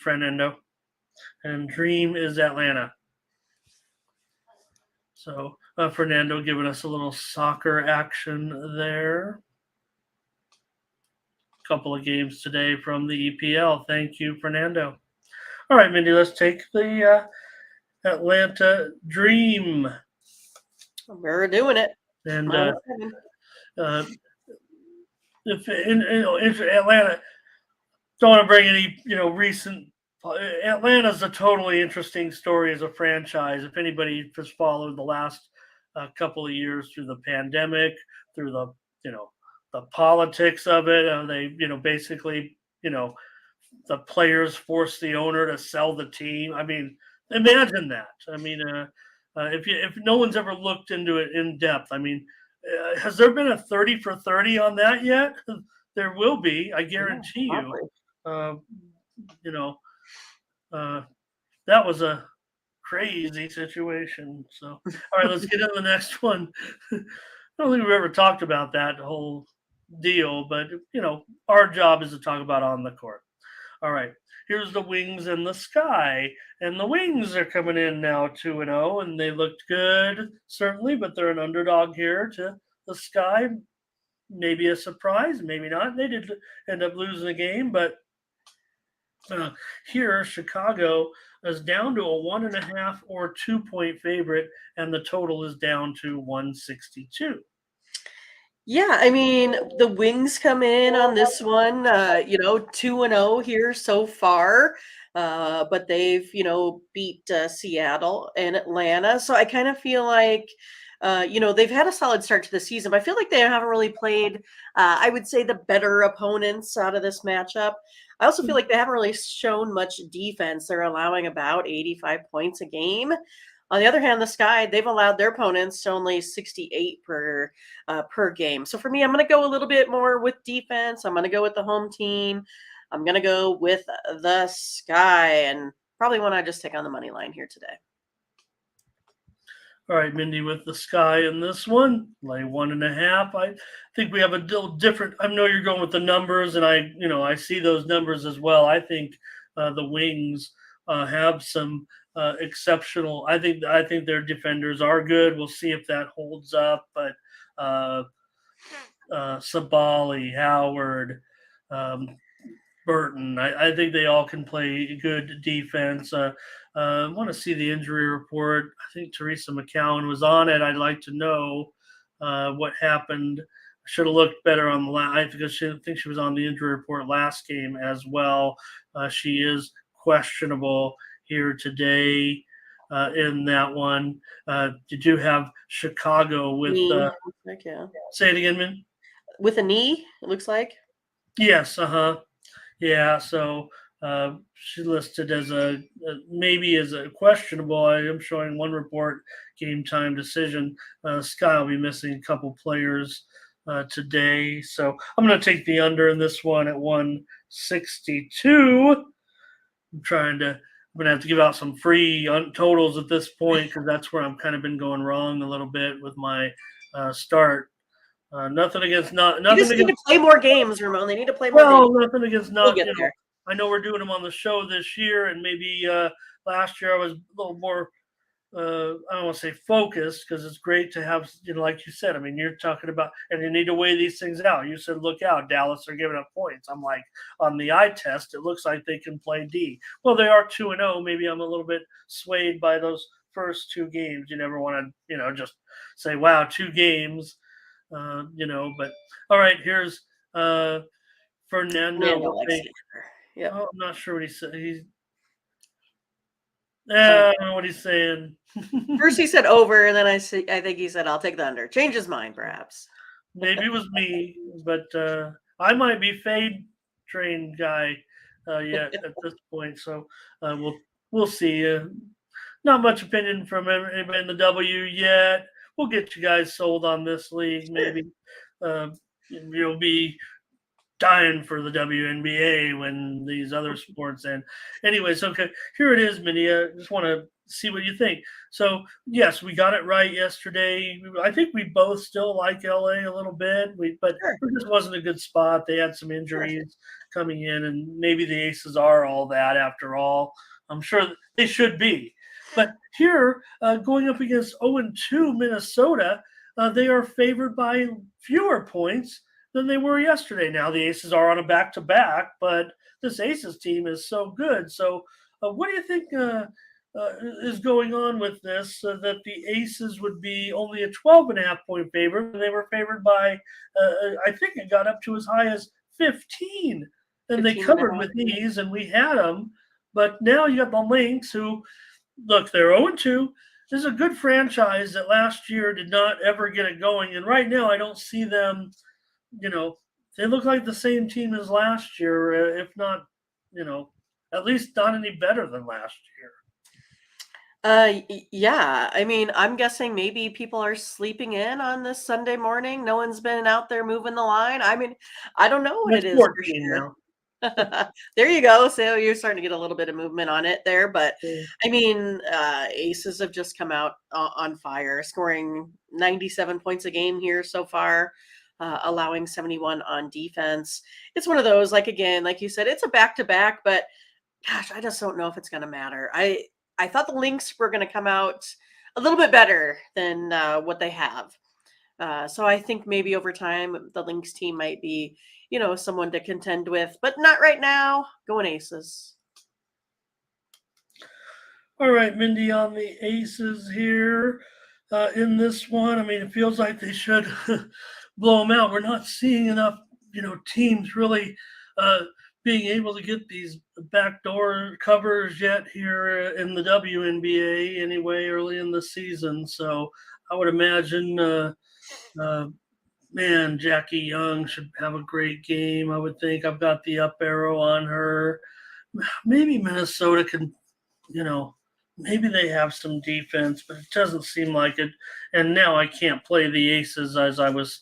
Fernando, and Dream is Atlanta. So Fernando giving us a little soccer action there. Couple of games today from the EPL. Thank you, Fernando. All right, Mindy, let's take the Atlanta Dream. We're doing it. And -7. if Atlanta don't want to bring any recent. Atlanta's a totally interesting story as a franchise. If anybody has followed the last couple of years through the pandemic, through the the politics of it, they basically the players forced the owner to sell the team. I mean, imagine that. I mean, if no one's ever looked into it in depth, I mean, has there been a 30 for 30 on that yet? There will be, I Yeah, guarantee you. probably. Uh, you know, uh, that was a crazy situation. So, all right, let's get into the next one. I don't think we've ever talked about that whole deal, but our job is to talk about on the court. All right, here's the Wings and the Sky, and the Wings are coming in now 2-0, and they looked good certainly, but they're an underdog here to the Sky. Maybe a surprise, maybe not. They did end up losing the game, but here Chicago is down to a 1.5 or 2 point favorite, and the total is down to 162. Yeah, I mean, the Wings come in on this one, 2-0 here so far. But they've, beat Seattle and Atlanta. So I kind of feel like, they've had a solid start to the season, but I feel like they haven't really played, I would say, the better opponents out of this matchup. I also feel like they haven't really shown much defense. They're allowing about 85 points a game. On the other hand, the Sky, they've allowed their opponents to only 68 per game. So for me, I'm going to go a little bit more with defense. I'm going to go with the home team. I'm going to go with the Sky, and probably want to just take on the money line here today. All right, Mindy, with the Sky in this one, lay 1.5. I think we have a little different. I know you're going with the numbers, and I see those numbers as well. I think the Wings have some exceptional. I think their defenders are good. We'll see if that holds up. But Sabali, Howard, um, Burton. I think they all can play good defense. I want to see the injury report. I think Teresa McCowan was on it. I'd like to know what happened. I should have looked better on the last. I think she was on the injury report last game as well. She is questionable here today in that one. Did you have Chicago with? Knee, like, yeah. Say it again, Min. With a knee, it looks like. Yes. Yeah, so she listed as maybe as a questionable. I am showing one report, game time decision. Sky will be missing a couple players today, so I'm going to take the under in this one at 162. I'm going to have to give out some free totals at this point because that's where I'm kind of been going wrong a little bit with my start. Nothing against not. You Nothing just need against. to play more games, Ramon. They need to play more Well, games. nothing against We'll not. get there. I know we're doing them on the show this year, and maybe last year I was a little more. I don't want to say focused because it's great to have, like you said. I mean, you're talking about, and you need to weigh these things out. You said, look out, Dallas are giving up points. I'm like, on the eye test, it looks like they can play D. Well, they are 2-0. Maybe I'm a little bit swayed by those first two games. You never want to, just say, wow, 2 games, But all right, here's Fernando. Fernando likes the under. Yep. Oh, I'm not sure what he said. I don't know what he's saying. First he said over, and then I think he said I'll take the under. Change his mind, perhaps. Maybe it was me, but I might be fade train guy yet at this point. So we'll see. Not much opinion from anybody in the W yet. We'll get you guys sold on this league. Maybe you'll be dying for the WNBA when these other sports end. Anyways, okay, here it is, Minnie. I just want to see what you think. So, yes, we got it right yesterday. I think we both still like LA a little bit, but Sure. it just wasn't a good spot. They had some injuries coming in, and maybe the Aces are all that after all. I'm sure they should be. But here, going up against 0-2 Minnesota, they are favored by fewer points than they were yesterday. Now the Aces are on a back-to-back, but this Aces team is so good. So what do you think is going on with this, that the Aces would be only a 12.5 point favorite. They were favored by, I think it got up to as high as 15, and they 15 and a covered half. with ease, and we had them. But now you got the Lynx, who, look, they're 0-2. This is a good franchise that last year did not ever get it going, and right now I don't see them. They look like the same team as last year, if not, at least not any better than last year. Yeah. I mean, I'm guessing maybe people are sleeping in on this Sunday morning. No one's been out there moving the line. I mean, I don't know what it It's is for 14 sure. now. There you go. So you're starting to get a little bit of movement on it there. But Yeah. I mean, Aces have just come out on fire, scoring 97 points a game here so far, allowing 71 on defense. It's one of those, like, again, like you said, it's a back to back, but gosh, I just don't know if it's going to matter. I thought the Lynx were going to come out a little bit better than what they have. So I think maybe over time the Lynx team might be, someone to contend with, but not right now. Going Aces. All right, Mindy, on the Aces here in this one. I mean, it feels like they should blow them out. We're not seeing enough, teams really being able to get these backdoor covers yet here in the WNBA anyway, early in the season. So I would imagine, uh, man, Jackie Young should have a great game. I would think I've got the up arrow on her. Maybe Minnesota can, you know, maybe they have some defense, but it doesn't seem like it. And now I can't play the Aces as I was.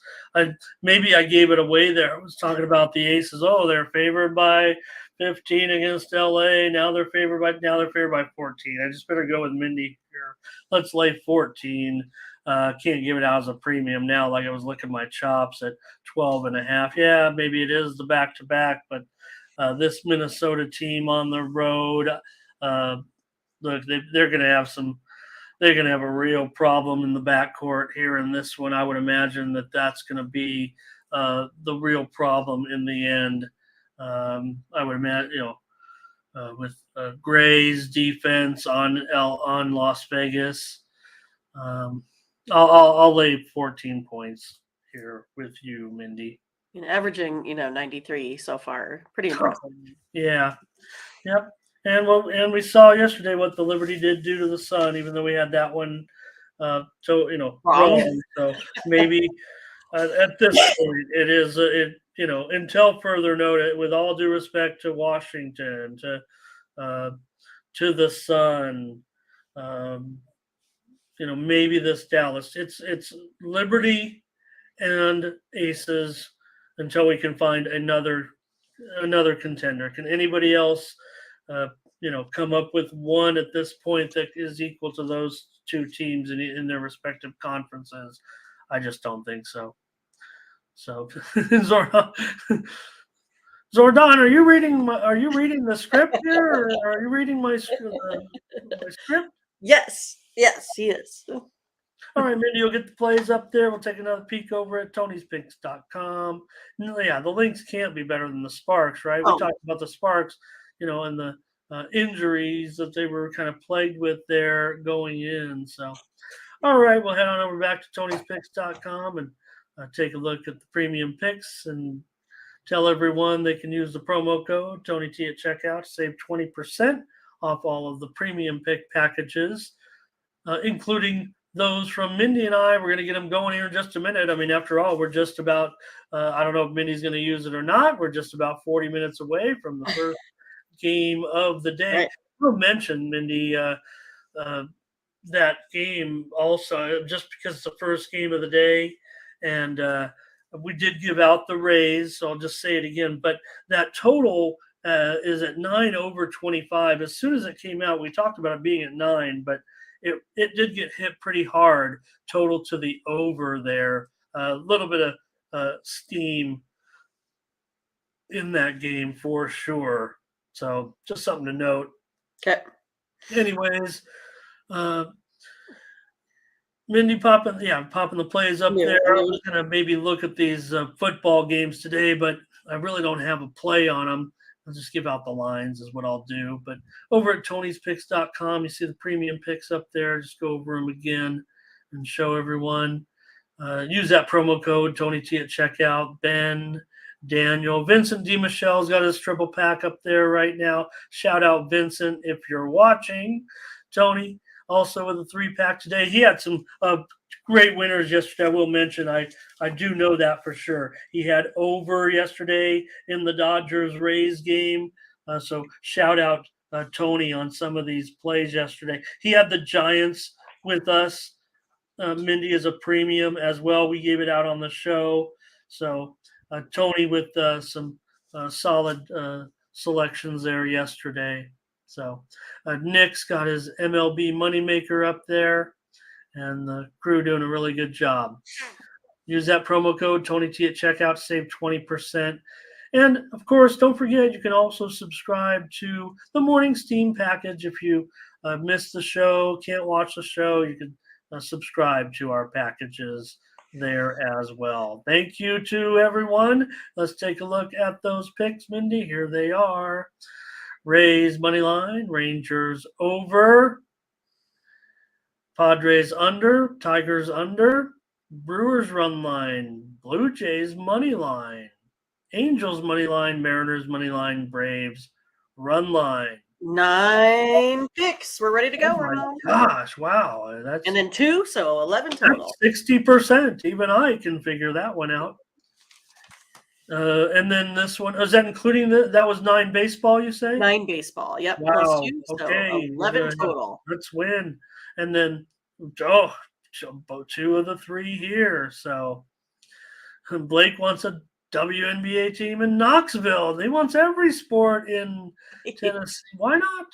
Maybe I gave it away there. I was talking about the Aces. Oh, they're favored by 15 against LA. Now they're favored by 14. I just better go with Mindy here. Let's lay 14. Can't give it out as a premium now. Like I was licking my chops at 12.5. Yeah, maybe it is the back to back, but this Minnesota team on the road. Uh, Look, they're going to have some. They're going to have a real problem in the backcourt here in this one. I would imagine that's going to be the real problem in the end. I would imagine, with Gray's defense on Las Vegas. Um, I'll lay 14 points here with you, Mindy. Averaging, 93 so far. Pretty impressive. Yeah. Yep. And we saw yesterday what the Liberty did do to the Sun, even though we had that one, Wrong. wrong. So maybe at this point, it is until further notice. With all due respect to Washington, to the Sun, um, maybe this Dallas. It's Liberty and Aces until we can find another contender. Can anybody else, come up with one at this point that is equal to those two teams in their respective conferences? I just don't think so. So, Zordan, are you reading? Are you reading the script here, or are you reading my script? Yes, he is. All right, Mindy, you'll get the plays up there. We'll take another peek over at Tony'sPicks.com. Yeah, the links can't be better than the Sparks, right? We Oh, talked about the Sparks, and the injuries that they were kind of plagued with there going in. So, all right, we'll head on over back to Tony'sPicks.com and take a look at the premium picks and tell everyone they can use the promo code TonyT at checkout to save 20% off all of the premium pick packages, including those from Mindy and I. We're going to get them going here in just a minute. I mean, after all, we're just about, I don't know if Mindy's going to use it or not. We're just about 40 minutes away from the first game of the day. right. We'll mention, Mindy, that game also, just because it's the first game of the day. And we did give out the raise, so I'll just say it again. But that total is at 9 over 25. As soon as it came out, we talked about it being at 9, but it did get hit pretty hard, total to the over there. A little bit of steam in that game for sure. So just something to note. Okay. Anyways, Mindy popping the plays up there. I was going to maybe look at these football games today, but I really don't have a play on them I'll just give out the lines is what I'll do. But over at Tony'sPicks.com, you see the premium picks up there. Just go over them again and show everyone. Use that promo code TonyT at checkout. Ben, Daniel, Vincent D. Michelle's got his triple pack up there right now. Shout out Vincent if you're watching. Tony also with a 3-pack today. He had some great winners yesterday. I will mention I do know that for sure. He had over yesterday in the Dodgers-Rays game. So shout out Tony on some of these plays yesterday. He had the Giants with us. Mindy is a premium as well. We gave it out on the show. So Tony with some solid selections there yesterday. So Nick's got his MLB moneymaker up there, and the crew doing a really good job. Use that promo code TonyT at checkout to save 20%. And of course, don't forget you can also subscribe to the Morning Steam package. If you missed the show, can't watch the show, you can subscribe to our packages there as well. Thank you to everyone. Let's take a look at those picks, Mindy. Here they are. Rays money line, Rangers over, Padres under, Tigers under, Brewers run line, Blue Jays money line, Angels money line, Mariners money line, Braves run line. 9 picks. We're ready to go, Oh my Ramon. gosh, wow. That's, and then 2, so 11 total. 60%. Even I can figure that one out. And then this one, is that including that was 9 baseball, you say? 9 baseball, yep. Wow. Plus 2, Okay. so 11 total. Let's win. And then, 2 of the 3 here. So Blake wants a WNBA team in Knoxville. He wants every sport in Tennessee. Why not?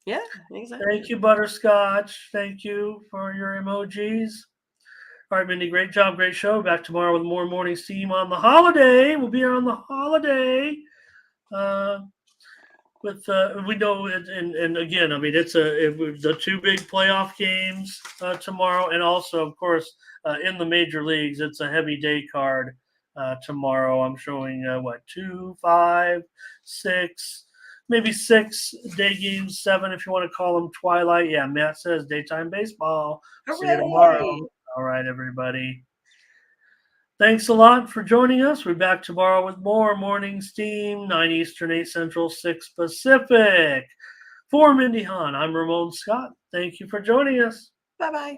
Yeah, exactly. Thank you, Butterscotch. Thank you for your emojis. All right, Mindy, great job, great show. Back tomorrow with more Morning Steam on the holiday. We'll be here on the holiday. We know, and again, I mean, it's the 2 big playoff games tomorrow, and also, of course, in the major leagues, it's a heavy day card tomorrow. I'm showing 2, 5, 6, maybe 6 day games, 7 if you want to call them twilight. Yeah, Matt says daytime baseball. Hooray! See you tomorrow. All right, everybody. Thanks a lot for joining us. We'll be back tomorrow with more Morning Steam, 9 Eastern, 8 Central, 6 Pacific. For Mindy Hahn, I'm Ramon Scott. Thank you for joining us. Bye-bye.